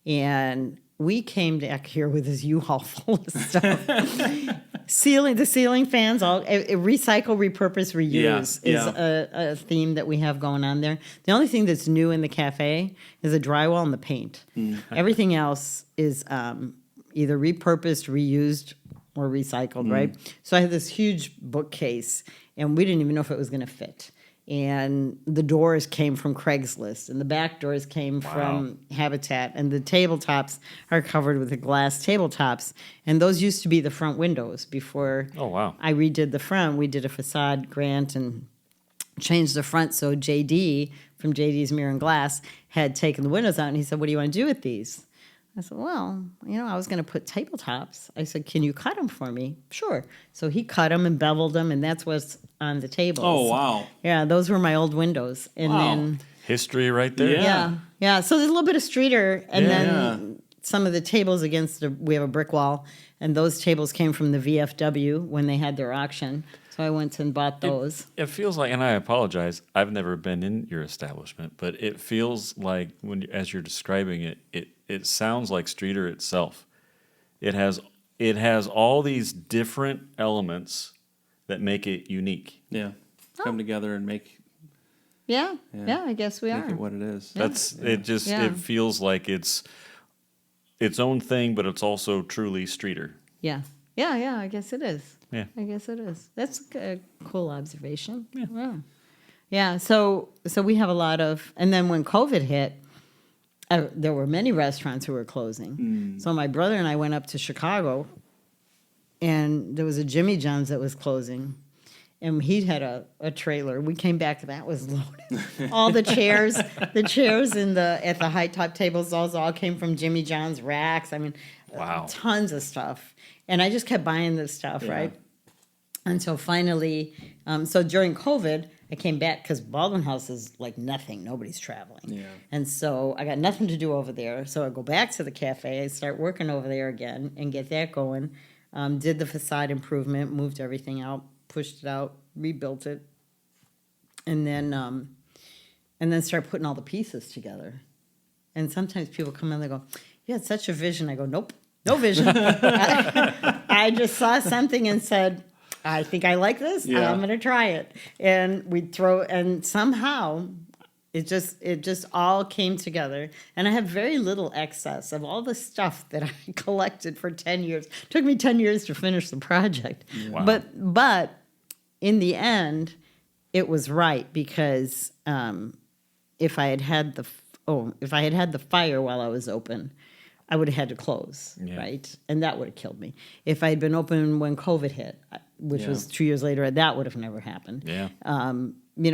and we came back here with this U-Haul full of stuff. The ceiling fans, all recycle, repurpose, reuse is a theme that we have going on there. The only thing that's new in the cafe is the drywall and the paint. Everything else is either repurposed, reused, or recycled, right? So I had this huge bookcase, and we didn't even know if it was going to fit. And the doors came from Craigslist, and the back doors came from Habitat, and the tabletops are covered with the glass tabletops, and those used to be the front windows before Oh, wow. I redid the front. We did a facade grant and changed the front, so JD from JD's Mirror and Glass had taken the windows out, and he said, what do you want to do with these? I said, well, I was going to put tabletops. I said, can you cut them for me? Sure. So he cut them and beveled them, and that's what's on the tables. Oh, wow. Yeah, those were my old windows. And Wow. then, History right there. yeah. So there's a little bit of Streator, and Yeah. then some of the tables we have a brick wall, and those tables came from the VFW when they had their auction. So I went and bought those. It feels like, and I apologize, I've never been in your establishment, but it feels like as you're describing it, it sounds like Streator itself. It has all these different elements that make it unique. Yeah. Come together and make Yeah, I guess we make are. it what it is. It feels like it's its own thing, but it's also truly Streator. Yeah, I guess it is. Yeah. I guess it is. That's a cool observation. Yeah. So we have a lot of, and then when COVID hit, there were many restaurants who were closing. So my brother and I went up to Chicago, and there was a Jimmy John's that was closing, and he had a trailer. We came back, that was loaded. All the chairs at the high top tables, those all came from Jimmy John's racks. I mean, Wow. tons of stuff. And I just kept buying this stuff, right? Until finally, so during COVID, I came back because Baldwin House is like nothing. Nobody's traveling. Yeah. And so I got nothing to do over there. So I go back to the cafe. I start working over there again and get that going. Did the facade improvement, moved everything out, pushed it out, rebuilt it. And then start putting all the pieces together. And sometimes people come in and they go, you had such a vision. I go, nope, no vision. I just saw something and said, I think I like this. Yeah. I'm going to try it. And and somehow it just all came together. And I have very little excess of all the stuff that I collected for 10 years. It took me 10 years to finish the project. Wow. But in the end, it was right because if I had had the fire while I was open, I would have had to close, right? And that would have killed me. If I had been open when COVID hit, which was 2 years later, that would have never happened. Yeah.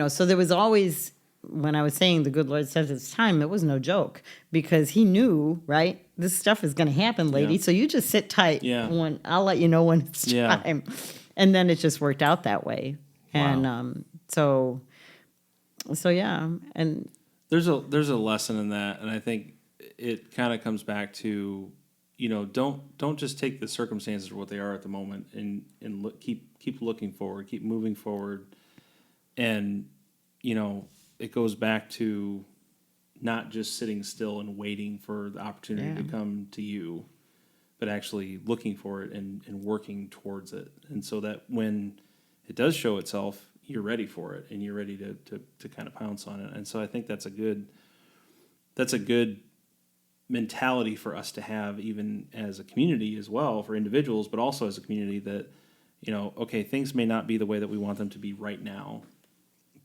So there was always, when I was saying the good Lord says it's time, it was no joke because he knew, right? This stuff is going to happen, lady. Yeah. So you just sit tight. Yeah. I'll let you know when it's Yeah. time. And then it just worked out that way. Wow. And so yeah. And There's a lesson in that, and I think it kind of comes back to, don't just take the circumstances for what they are at the moment, and keep looking forward, keep moving forward, and it goes back to not just sitting still and waiting for the opportunity to come to you, but actually looking for it and working towards it. And so that when it does show itself, you're ready for it and you're ready to kind of pounce on it. And so I think that's a good mentality for us to have, even as a community as well, for individuals, but also as a community, that, okay, things may not be the way that we want them to be right now,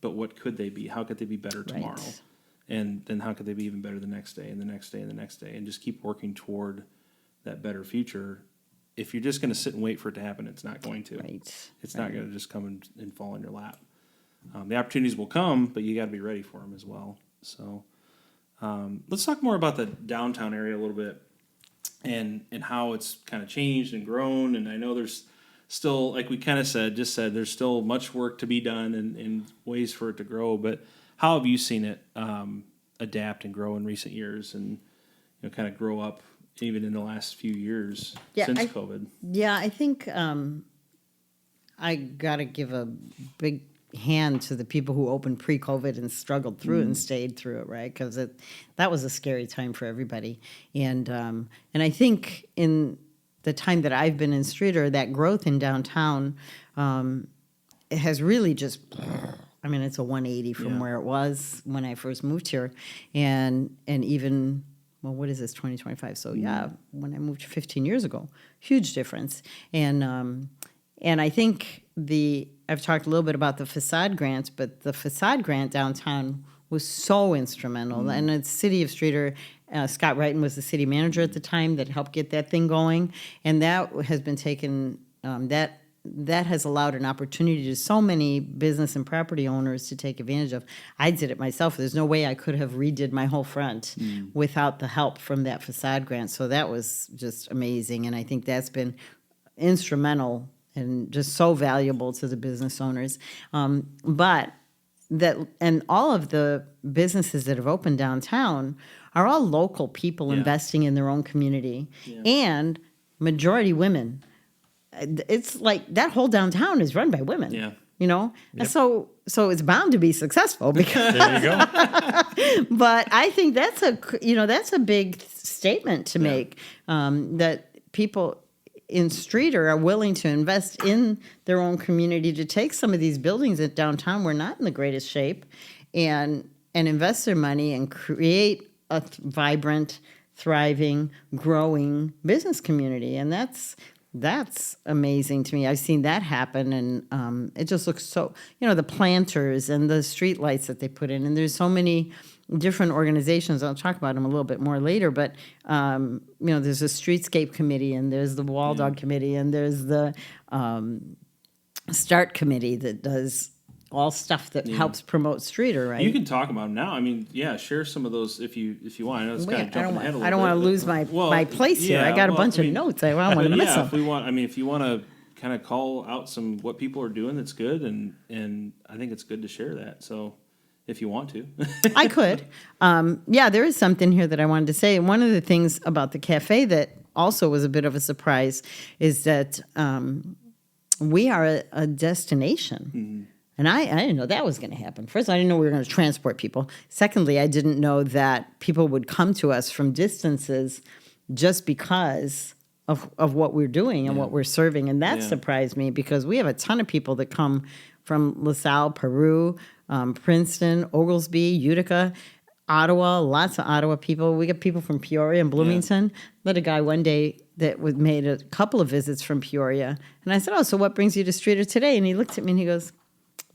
but what could they be? How could they be better tomorrow? Right. And then how could they be even better the next day and the next day and the next day, and just keep working toward that better future. If you're just going to sit and wait for it to happen, it's not going to. Right. It's not going to just come and fall in your lap. The opportunities will come, but you got to be ready for them as well. So let's talk more about the downtown area a little bit, and how it's kind of changed and grown. And I know there's still, like we kind of said, there's still much work to be done and ways for it to grow. But how have you seen it adapt and grow in recent years, and kind of grow up even in the last few years since COVID? Yeah, I think I got to give a big hand to the people who opened pre-COVID and struggled through it and stayed through it, right? Because that was a scary time for everybody. And I think in the time that I've been in Streator, that growth in downtown it has really just, it's a 180 from where it was when I first moved here. And even, well, what is this, 2025? So when I moved 15 years ago, huge difference. And I think I've talked a little bit about the facade grants, but the facade grant downtown was so instrumental. And the city of Streator, Scott Wrighton was the city manager at the time that helped get that thing going. And that has been taken, that has allowed an opportunity to so many business and property owners to take advantage of. I did it myself. There's no way I could have redid my whole front without the help from that facade grant. So that was just amazing. And I think that's been instrumental and just so valuable to the business owners. But all of the businesses that have opened downtown are all local people investing in their own community, and majority women. It's like that whole downtown is run by women. And so it's bound to be successful because There you go. But I think that's a big statement to make, that people in Streator are willing to invest in their own community, to take some of these buildings at downtown were not in the greatest shape, and invest their money and create a vibrant, thriving, growing business community. And that's amazing to me. I've seen that happen, and it just looks so, the planters and the street lights that they put in, and there's so many different organizations. I'll talk about them a little bit more later, but there's a streetscape committee, and there's the wall dog committee, and there's the start committee that does all stuff that helps promote Streator, right? You can talk about them now. Share some of those if you want. I know it's kind of jumping ahead a little bit. I don't want to lose my place here. I got a bunch of notes. I don't want to miss them. If you want to kind of call out what people are doing that's good, and I think it's good to share that. So if you want to. I could. There is something here that I wanted to say. One of the things about the cafe that also was a bit of a surprise is that we are a destination. Mm-hmm. And I didn't know that was going to happen. First, I didn't know we were going to transport people. Secondly, I didn't know that people would come to us from distances just because of what we're doing and what we're serving. And that surprised me, because we have a ton of people that come from LaSalle, Peru, Princeton, Oglesby, Utica, Ottawa, lots of Ottawa people. We get people from Peoria and Bloomington. Met a guy one day that made a couple of visits from Peoria. And I said, so what brings you to Streator today? And he looked at me and he goes,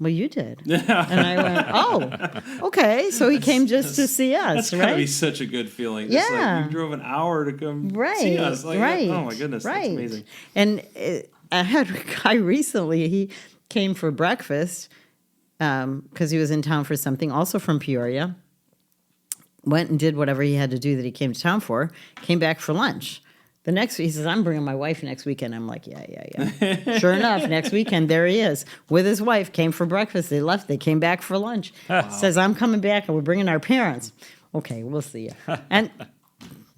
well, you did. And I went, okay. So he came just to see us, that's right? That's got to be such a good feeling. Yeah. Just like you drove an hour to come see us. Like, oh, my goodness. Right. That's amazing. And I had a guy recently, he came for breakfast because he was in town for something, also from Peoria. Went and did whatever he had to do that he came to town for. Came back for lunch. The next, he says, I'm bringing my wife next weekend. I'm like, yeah. Sure enough, next weekend, there he is with his wife. Came for breakfast. They left. They came back for lunch. Wow. Says, I'm coming back, and we're bringing our parents. Okay, we'll see you. And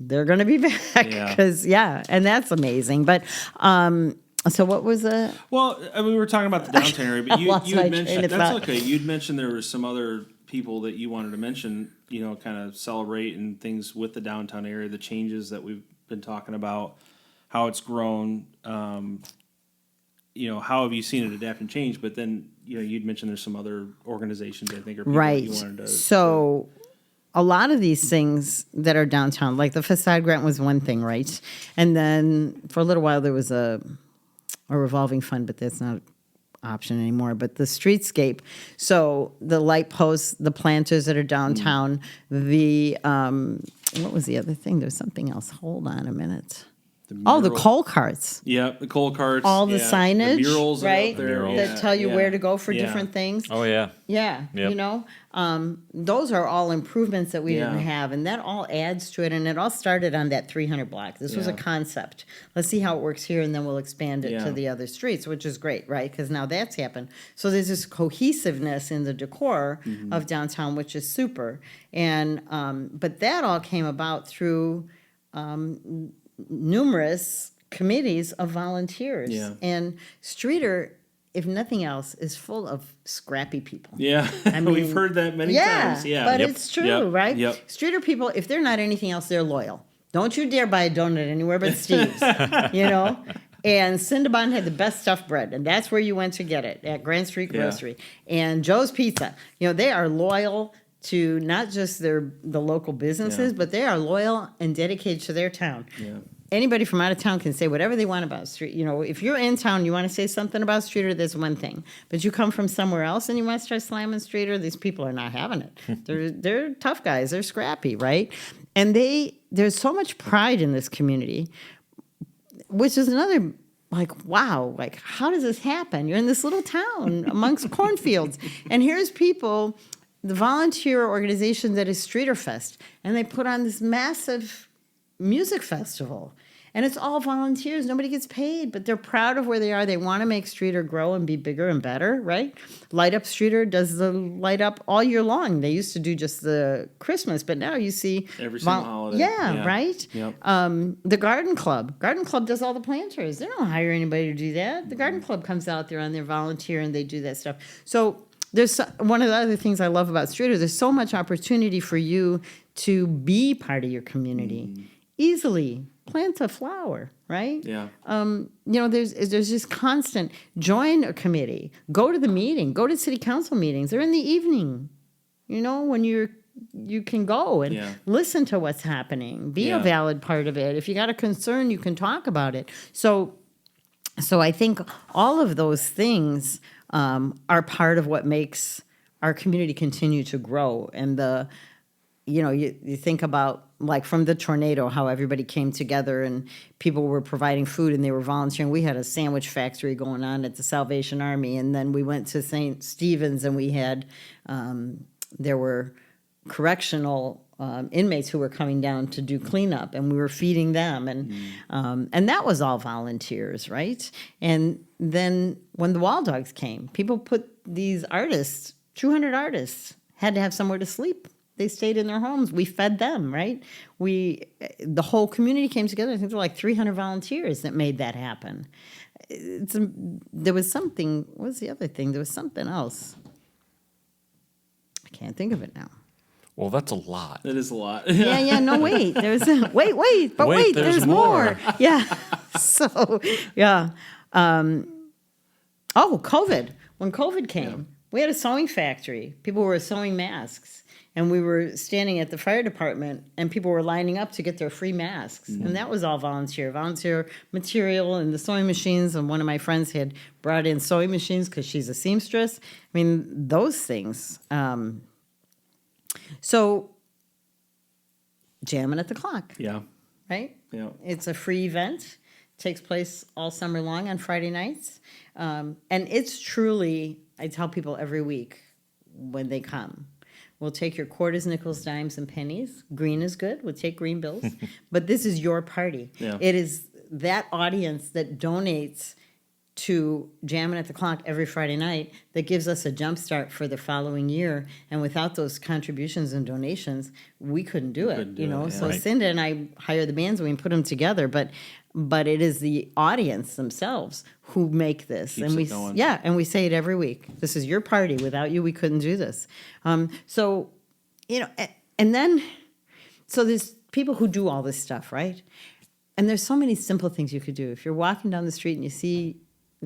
they're going to be back because, and that's amazing. But so what was the? Well, we were talking about the downtown area, but you had mentioned, that's okay. You'd mentioned there were some other people that you wanted to mention, kind of celebrate and things with the downtown area, the changes that we've been talking about, how it's grown. How have you seen it adapt and change? But then, you'd mentioned there's some other organizations, I think, or people that Right. you wanted to. So a lot of these things that are downtown, like the facade grant was one thing, right? And then for a little while there was a revolving fund, but that's not an option anymore. But the streetscape, so the light posts, the planters that are downtown, the what was the other thing? There's something else. Hold on a minute. The coal carts. Yeah, the coal carts. All the signage, the murals right? That, are up there. That tell you where to go for different things. Oh, yeah. Yeah, Yep. Those are all improvements that we Yeah. didn't have, and that all adds to it. And it all started on that 300 block. This was a Yeah. concept. Let's see how it works here, and then we'll expand it Yeah. to the other streets, which is great, right? Because now that's happened. So there's this cohesiveness in the decor of downtown, which is super. And but that all came about through numerous committees of volunteers. Yeah. And Streator, if nothing else, is full of scrappy people. Yeah, I we've mean, heard that many times. Yeah, but Yep. it's true, Yep. right? Yep. Streator people, if they're not anything else, they're loyal. Don't you dare buy a donut anywhere but Steve's, And Cinnabon had the best stuffed bread, and that's where you went to get it, at Grand Street Yeah. Grocery. And Joe's Pizza, they are loyal to not just the local businesses, Yeah. but they are loyal and dedicated to their town. Yeah. Anybody from out of town can say whatever they want about Street. If you're in town, you want to say something about Streator, that's one thing. But you come from somewhere else and you want to start slamming Streator, these people are not having it. They're tough guys. They're scrappy, right? And there's so much pride in this community, which is another, wow, how does this happen? You're in this little town amongst cornfields, and here's people, the volunteer organization that is Streator Fest, and they put on this massive music festival. And it's all volunteers. Nobody gets paid, but they're proud of where they are. They want to make Streator grow and be bigger and better, right? Light Up Streator does the light up all year long. They used to do just the Christmas, but now you see Every single holiday. Yeah, right? Yep. The Garden Club. Garden Club does all the planters. They don't hire anybody to do that. The Garden Club comes out there on their volunteer and they do that stuff. So there's one of the other things I love about Streator, there's so much opportunity for you to be part of your community. Easily plant a flower, right? Yeah. There's just constant, join a committee, go to the meeting, go to city council meetings. They're in the evening, when you can go and listen to what's happening, be a valid part of it. If you got a concern, you can talk about it. So I think all of those things are part of what makes our community continue to grow. And you think about, from the tornado, how everybody came together and people were providing food and they were volunteering. We had a sandwich factory going on at the Salvation Army, and then we went to St. Stephen's and we had, there were correctional inmates who were coming down to do cleanup, and we were feeding them, and that was all volunteers, right? And then when the Wall Dogs came, people put these artists, 200 artists, had to have somewhere to sleep. They stayed in their homes. We fed them, right? The whole community came together. I think there were 300 volunteers that made that happen. There was something, what was the other thing? There was something else. I can't think of it now. Well, that's a lot. It is a lot. Yeah, no, wait. There's wait, there's more. Yeah. So, yeah. COVID. When COVID came, we had a sewing factory. People were sewing masks. And we were standing at the fire department, and people were lining up to get their free masks. And that was all volunteer material and the sewing machines. And one of my friends had brought in sewing machines because she's a seamstress. I mean, those things. So, jamming at the clock. Yeah. Right? Yeah. It's a free event. Takes place all summer long on Friday nights. And it's truly, I tell people every week when they come, we'll take your quarters, nickels, dimes, and pennies. Green is good. We'll take green bills. But this is your party. Yeah. It is that audience that donates to jamming at the clock every Friday night that gives us a jump start for the following year. And without those contributions and donations, we couldn't do it. couldn't do You know, it, yeah. so Right. Cinda and I hire the bands and we put them together, but it is the audience themselves who make this. Keeps and it going. and we say it every week. This is your party. Without you, we couldn't do this. So, you know, and then, so there's people who do all this stuff, right? And there's so many simple things you could do. If you're walking down the street and you see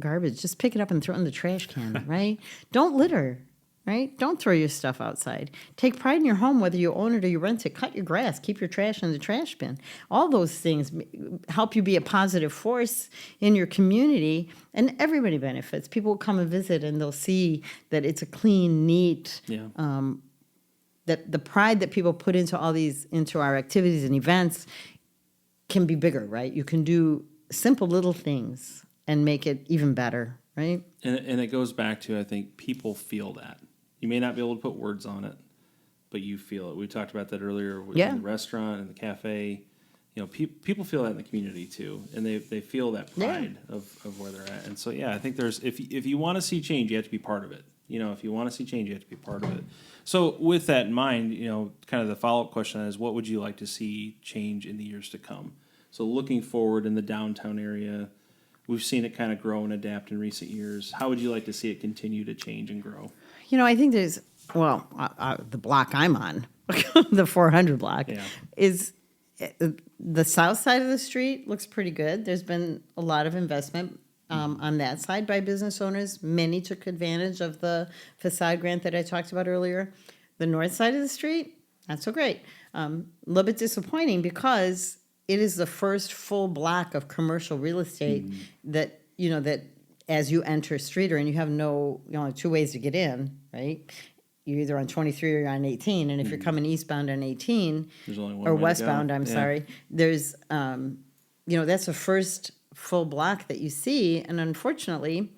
garbage, just pick it up and throw it in the trash can, right? Don't litter, right? Don't throw your stuff outside. Take pride in your home, whether you own it or you rent it. Cut your grass. Keep your trash in the trash bin. All those things help you be a positive force in your community, and everybody benefits. People will come and visit, and they'll see that it's a clean, neat, Yeah. that the pride that people put into into our activities and events can be bigger, right? You can do simple little things and make it even better, right? And it goes back to, I think, people feel that. You may not be able to put words on it, but you feel it. We talked about that earlier with Yeah. the restaurant and the cafe. You know, people feel that in the community too, and they feel that Yeah. pride of where they're at. And so, yeah, I think there's if you want to see change, you have to be part of it. You know, if you want to see change, you have to be part of it. So, with that in mind, you know, kind of the follow up question is, what would you like to see change in the years to come? So, looking forward in the downtown area, we've seen it kind of grow and adapt in recent years. How would you like to see it continue to change and grow? You know, I think there's, well, the block I'm on, the 400 block, Yeah. is the south side of the street looks pretty good. There's been a lot of investment on that side by business owners. Many took advantage of the facade grant that I talked about earlier. The north side of the street, not so great. A little bit disappointing because it is the first full block of commercial real estate that, you know, that as you enter Streator, and you have only two ways to get in, right? You're either on 23 or you're on 18, and if you're coming eastbound on 18, There's only one or way to go. westbound, I'm Yeah. sorry, there's, that's the first full block that you see, and unfortunately,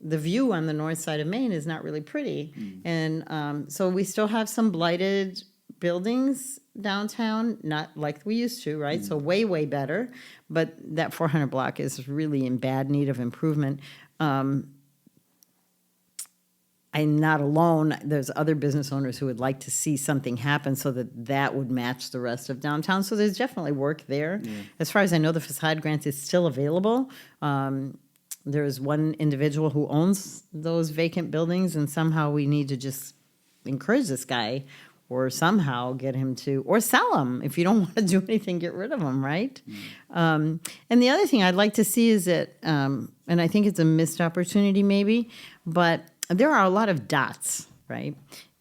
the view on the north side of Maine is not really pretty. And so we still have some blighted buildings downtown, not like we used to, right? So way, way better. But that 400 block is really in bad need of improvement. I'm not alone. There's other business owners who would like to see something happen so that would match the rest of downtown. So there's definitely work there. As far as I know, the facade grant is still available. There's one individual who owns those vacant buildings, and somehow we need to just encourage this guy or somehow get him to, or sell them. If you don't want to do anything, get rid of them, right? And the other thing I'd like to see is that, and I think it's a missed opportunity maybe, but there are a lot of dots, right,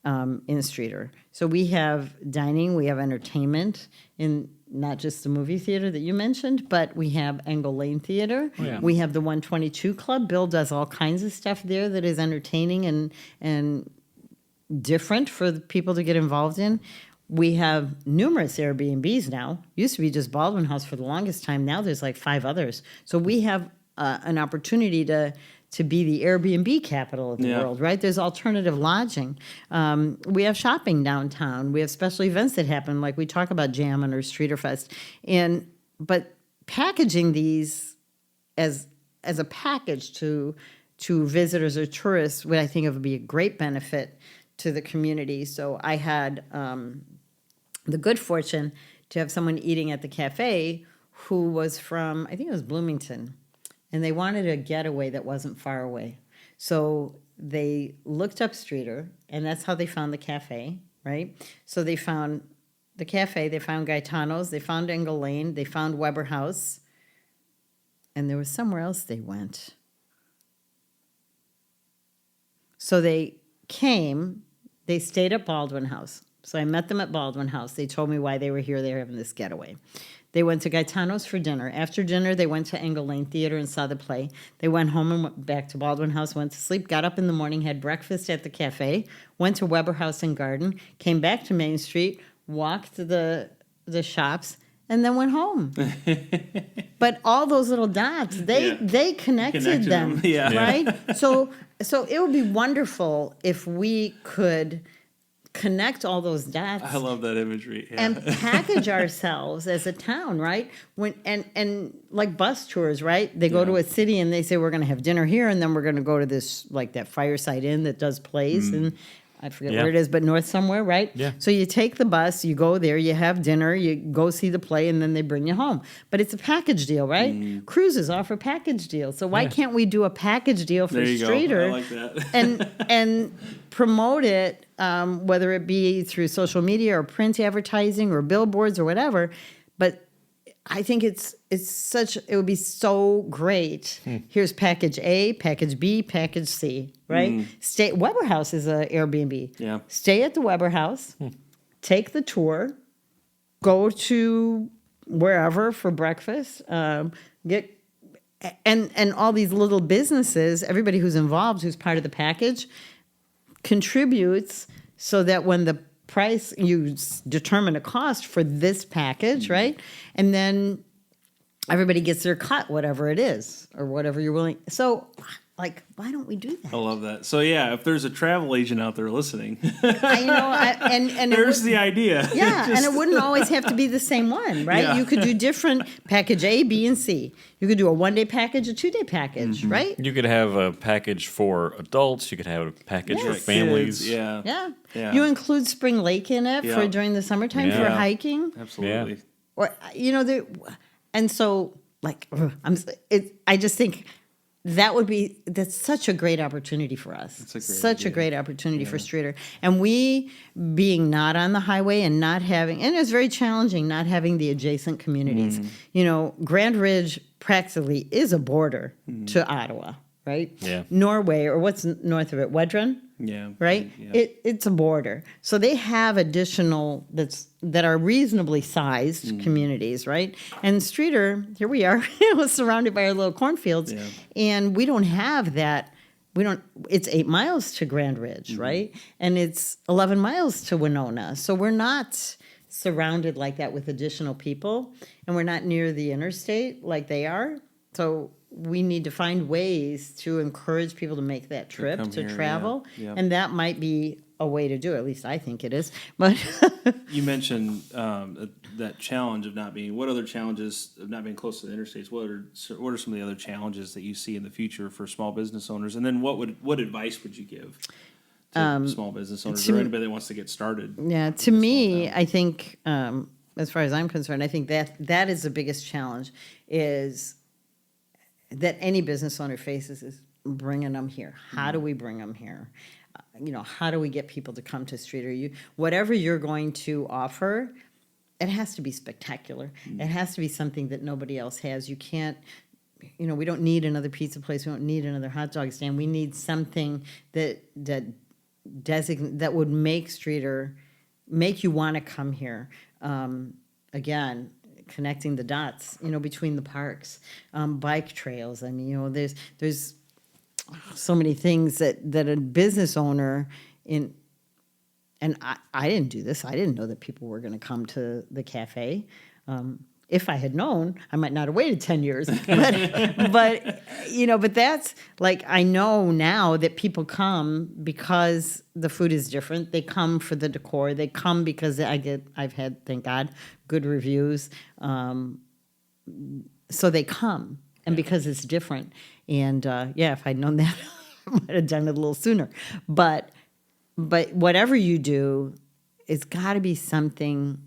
in Streator. So we have dining, we have entertainment, in not just the movie theater that you mentioned, but we have Engle Lane Theater. Yeah. We have the 122 Club. Bill does all kinds of stuff there that is entertaining and different for the people to get involved in. We have numerous Airbnbs now. Used to be just Baldwin House for the longest time. Now there's like 5 others. So we have an opportunity to be the Airbnb capital of the Yeah. world, right? There's alternative lodging. We have shopping downtown. We have special events that happen, like we talk about Jammin' or Streator Fest. But packaging these as a package to visitors or tourists, what I think would be a great benefit to the community. So I had the good fortune to have someone eating at the cafe who was from, I think it was Bloomington, and they wanted a getaway that wasn't far away. So they looked up Streator, and that's how they found the cafe, right? So they found the cafe, they found Gaetano's, they found Engle Lane, they found Weber House, and there was somewhere else they went. So they came, they stayed at Baldwin House. So I met them at Baldwin House. They told me why they were here. They were having this getaway. They went to Gaetano's for dinner. After dinner, they went to Engle Lane Theater and saw the play. They went home and went back to Baldwin House, went to sleep, got up in the morning, had breakfast at the cafe, went to Weber House and Garden, came back to Main Street, walked to the shops, and then went home. But all those little dots, they connected them, Yeah. right? So it would be wonderful if we could connect all those dots. I love that imagery. Yeah. And package ourselves as a town, right? And like bus tours, right? They go to a city and they say we're going to have dinner here, and then we're going to go to this like that Fireside Inn that does plays, and I forget where it is, but north somewhere, right? Yeah. So you take the bus, you go there, you have dinner, you go see the play, and then they bring you home. But it's a package deal, right? Cruises offer package deals, so why can't we do a package deal for There you Streator? go. I like that. and promote it, whether it be through social media or print advertising or billboards or whatever. But I think it would be so great. Here's package A, package B, package C, right? Stay Weber House is a Airbnb. Yeah. Stay at the Weber House, take the tour, go to wherever for breakfast, get and all these little businesses, everybody who's involved, who's part of the package, contributes so that when the price, you determine a cost for this package, right? And then everybody gets their cut, whatever it is, or whatever you're willing. So, like, why don't we do that? I love that. So yeah, if there's a travel agent out there listening, And there's the idea. Yeah, and it wouldn't always have to be the same one, right? Yeah. You could do different package A, B, and C. You could do a 1-day package, a 2-day package, right? You could have a package for adults. You could have a package for Yes. families. Kids, yeah. Yeah. Yeah. You include Spring Lake in it for Yeah. during the summertime for Yeah. hiking. Absolutely. Yeah. Or and so like I just think that's such a great opportunity for us. It's a great such a idea. great opportunity for Streator. And we being not on the highway and not having, and it's very challenging not having the adjacent communities. Grand Ridge practically is a border to Ottawa, right? Yeah. Norway, or what's north of it? Wedron? Yeah. Right? Yeah. It's a border. So they have additional that are reasonably sized communities, right? And Streator, here we are, surrounded by our little cornfields, and we don't have that. It's 8 miles to Grand Ridge, right? And it's 11 miles to Winona. So we're not surrounded like that with additional people, and we're not near the interstate like they are. So we need to find ways to encourage people to make that trip, come to here, travel. yeah. And that might be a way to do it. At least I think it is. But You mentioned that challenge of not being. What other challenges of not being close to the interstates? What are some of the other challenges that you see in the future for small business owners? And then what advice would you give to small business owners or anybody that wants to get started? yeah, to me, I think, as far as I'm concerned, I think that is the biggest challenge is that any business owner faces is bringing them here. How do we bring them here? How do we get people to come to Streator? Whatever you're going to offer, it has to be spectacular. It has to be something that nobody else has. You can't, we don't need another pizza place. We don't need another hot dog stand. We need something that would make Streator, make you want to come here. Again, connecting the dots, between the parks, bike trails. I mean, there's so many things that a business owner and I didn't do this. I didn't know that people were going to come to the cafe. If I had known, I might not have waited 10 years. But that's like, I know now that people come because the food is different. They come for the decor. They come because I've had, thank God, good reviews. So they come, and because it's different. And if I'd known that, I might have done it a little sooner. But whatever you do, it's got to be something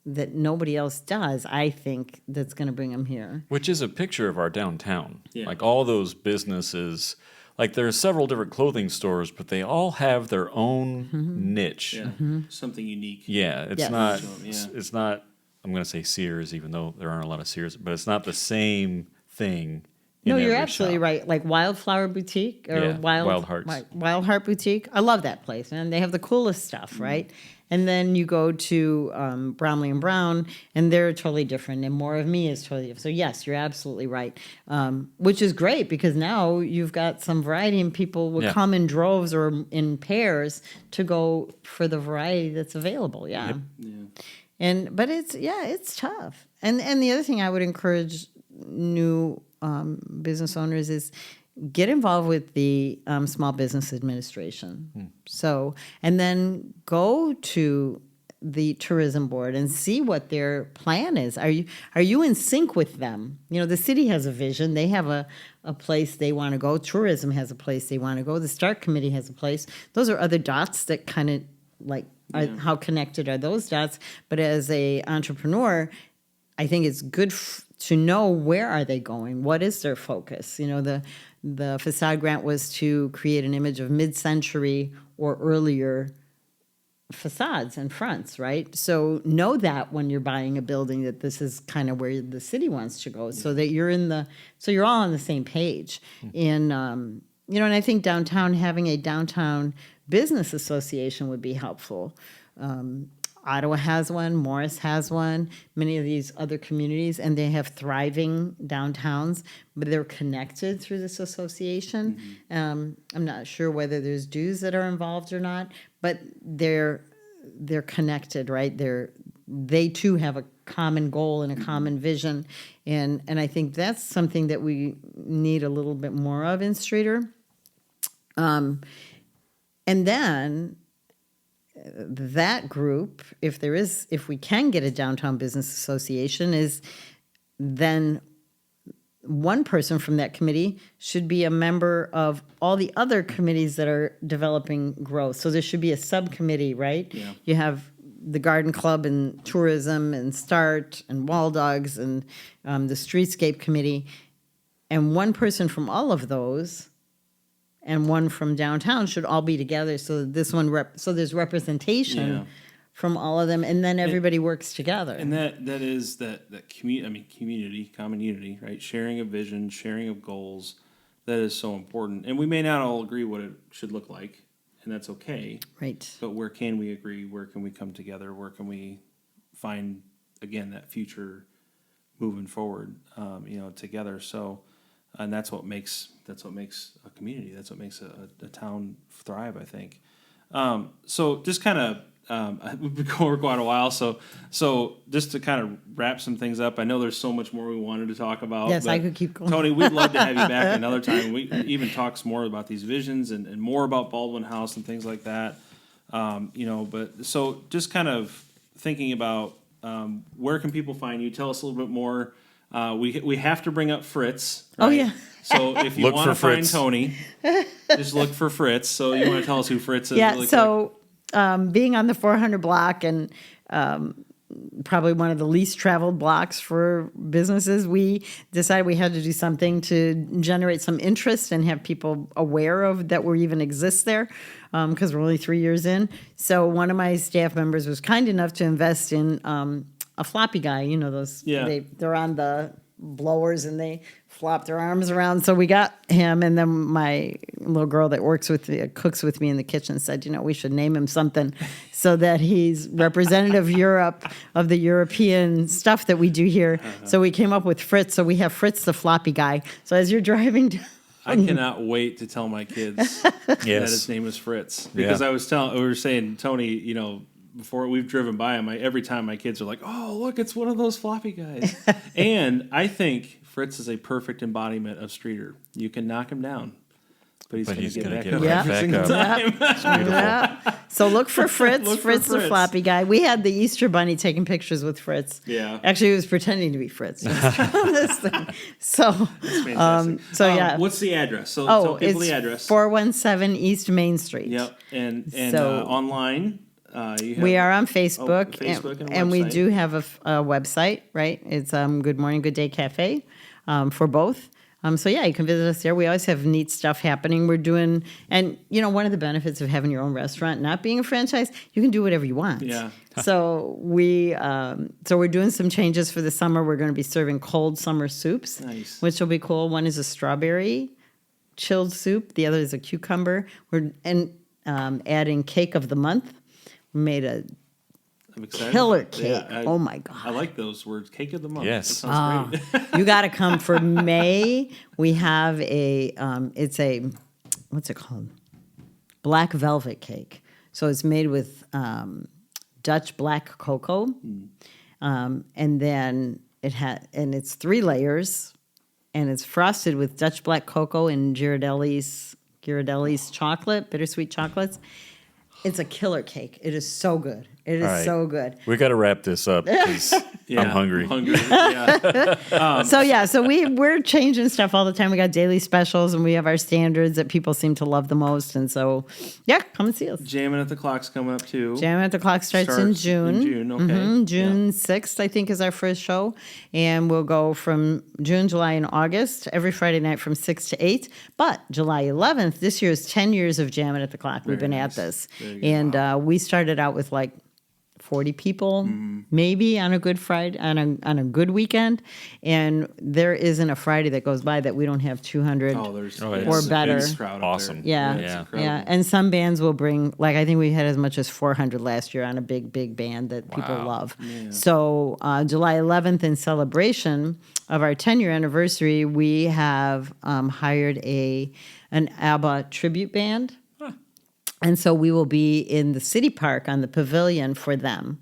that nobody else does, I think, that's going to bring them here. Which is a picture of our downtown. Yeah. Like all those businesses, like there are several different clothing stores, but they all have their own niche. Yeah. Something unique. Yeah, it's Yes. not. Yeah. It's not. I'm going to say Sears, even though there aren't a lot of Sears, but it's not the same thing. No, in you're every absolutely shop. right. Like Wildflower Boutique or Yeah, Wild Hearts. Wild Heart Boutique. I love that place, man. They have the coolest stuff, right? And then you go to Bromley and Brown, and they're totally different, and More of Me is totally different. So yes, you're absolutely right, which is great because now you've got some variety, and people will Yeah. come in droves or in pairs to go for the variety that's available. Yeah. Yeah. But it's tough. And the other thing I would encourage new business owners is get involved with the Small Business Administration. So, and then go to the tourism board and see what their plan is. Are you in sync with them? You know, the city has a vision. They have a place they want to go. Tourism has a place they want to go. The START committee has a place. Those are other dots that kind of like, how connected are those dots? But as a entrepreneur, I think it's good to know where are they going? What is their focus? You know, the facade grant was to create an image of mid-century or earlier facades and fronts, right? So know that when you're buying a building that this is kind of where the city wants to go, so that you're all on the same page. And you know, and I think downtown, having a downtown business association would be helpful. Ottawa has one, Morris has one, many of these other communities, and they have thriving downtowns, but they're connected through this association. I'm not sure whether there's dues that are involved or not, but they're connected, right? They too have a common goal and a common vision, and I think that's something that we need a little bit more of in Streator. And then that group, if we can get a downtown business association, is then one person from that committee should be a member of all the other committees that are developing growth. So there should be a subcommittee, right? Yeah. You have the garden club and tourism and START and Wall Dogs and the streetscape committee, and one person from all of those and one from downtown should all be together, so this one so there's representation from all of them, and then everybody works together. And that is that community, common unity, right? Sharing of vision, sharing of goals, that is so important. And we may not all agree what it should look like, and that's okay. Right. But where can we agree? Where can we come together? Where can we find, again, that future moving forward, together? So, and that's what makes a community. That's what makes a town thrive, I think. So just kind of, we've been going for quite a while. So just to kind of wrap some things up, I know there's so much more we wanted to talk about. Yes, I could keep going. Toni, we'd love to have you back another time. We even talk some more about these visions and more about Baldwin House and things like that. But so just kind of thinking about where can people find you? Tell us a little bit more. We have to bring up Fritz. Right? Oh, yeah. So if you want to find Toni, just look for Fritz. So you want to tell us who Fritz is? Yeah, really so being on the 400 block and probably one of the least traveled blocks for businesses, we decided we had to do something to generate some interest and have people aware of that we even exist there, because we're only 3 years in. So one of my staff members was kind enough to invest in a floppy guy. You know those? Yeah. They're on the blowers and they flop their arms around. So we got him, and then my little girl that cooks with me in the kitchen said, we should name him something so that he's representative of the European stuff that we do here. So we came up with Fritz. So we have Fritz the floppy guy. So as you're driving down, I cannot wait to tell my kids that his name is Fritz, because we were saying, Toni, before we've driven by him, every time my kids are like, "Oh, look, it's one of those floppy guys." And I think Fritz is a perfect embodiment of Streator. You can knock him down, but he's going to get back up every single time. Yeah. So look for Fritz. Fritz the floppy guy. We had the Easter Bunny taking pictures with Fritz. Yeah. Actually, he was pretending to be Fritz. This thing. So, fantastic. Yeah. What's the address? So tell people the address. 417 East Main Street. Yep. And online. We are on Facebook, Facebook and we do have a website, right? It's Good Morning, Good Day Cafe for both. So yeah, you can visit us there. We always have neat stuff happening. We're doing, and one of the benefits of having your own restaurant, not being a franchise, you can do whatever you want. Yeah. So we're doing some changes for the summer. We're going to be serving cold summer soups, nice, which will be cool. One is a strawberry chilled soup. The other is a cucumber. We're adding cake of the month. Made a killer cake. Yeah, oh my God. I like those words. Cake of the month. Yes. That sounds great. You got to come for May. We have it's a, what's it called? Black velvet cake. So it's made with Dutch black cocoa. And then it's 3 layers. and it's frosted with Dutch black cocoa and Ghirardelli's chocolate, bittersweet chocolates. It's a killer cake. It is so good. It is All right. so good. We got to wrap this up because I'm hungry. Yeah. So we're changing stuff all the time. We got daily specials, and we have our standards that people seem to love the most. And so, come and see us. Jamming at the Clock's coming up too. Jamming at the Clock starts in June. Okay. June 6th, I think, is our first show. And we'll go from June, July, and August, every Friday night from 6 to 8. But July 11th, this year is 10 years of Jamming at the Clock. We've been at this. And we started out with like 40 people, maybe on a good Friday, on a good weekend, and there isn't a Friday that goes by that we don't have 200 or better. Awesome. Yeah. And some bands will bring, like I think we had as much as 400 last year on a big band that people love. Yeah. So July 11th, in celebration of our 10-year anniversary, we have hired an ABBA tribute band. And so we will be in the city park on the pavilion for them.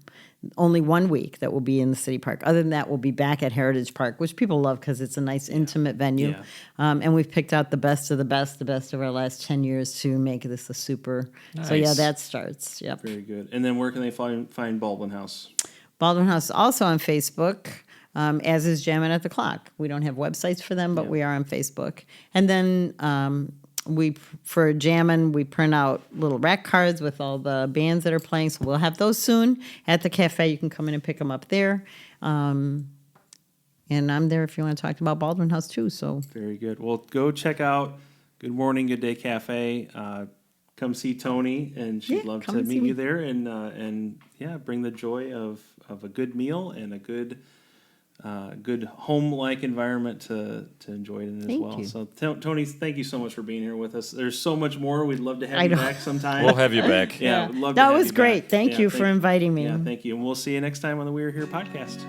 Only 1 week that will be in the city park. Other than that, we'll be back at Heritage Park, which people love because it's a nice, intimate venue. Yeah. And we've picked out the best of the best of our last 10 years to make this a super. Nice. So, that starts. Yep. Very good. And then where can they find Baldwin House? Baldwin House is also on Facebook, as is Jammin' at the Clock. We don't have websites for them, but we are on Facebook. And then for Jammin', we print out little rack cards with all the bands that are playing, so we'll have those soon at the cafe. You can come in and pick them up there. And I'm there if you want to talk about Baldwin House too. So very good. Well, go check out Good Morning, Good Day Cafe. Come see Toni, and she'd love to meet you there, and bring the joy of a good meal and a good home-like environment to enjoy it in as well. So, Toni, thank you so much for being here with us. There's so much more. We'd love to have you back sometime. We'll have you back. We'd love to that have was you great. back. Thank you for inviting me. Yeah, thank you. And we'll see you next time on the We're Here podcast.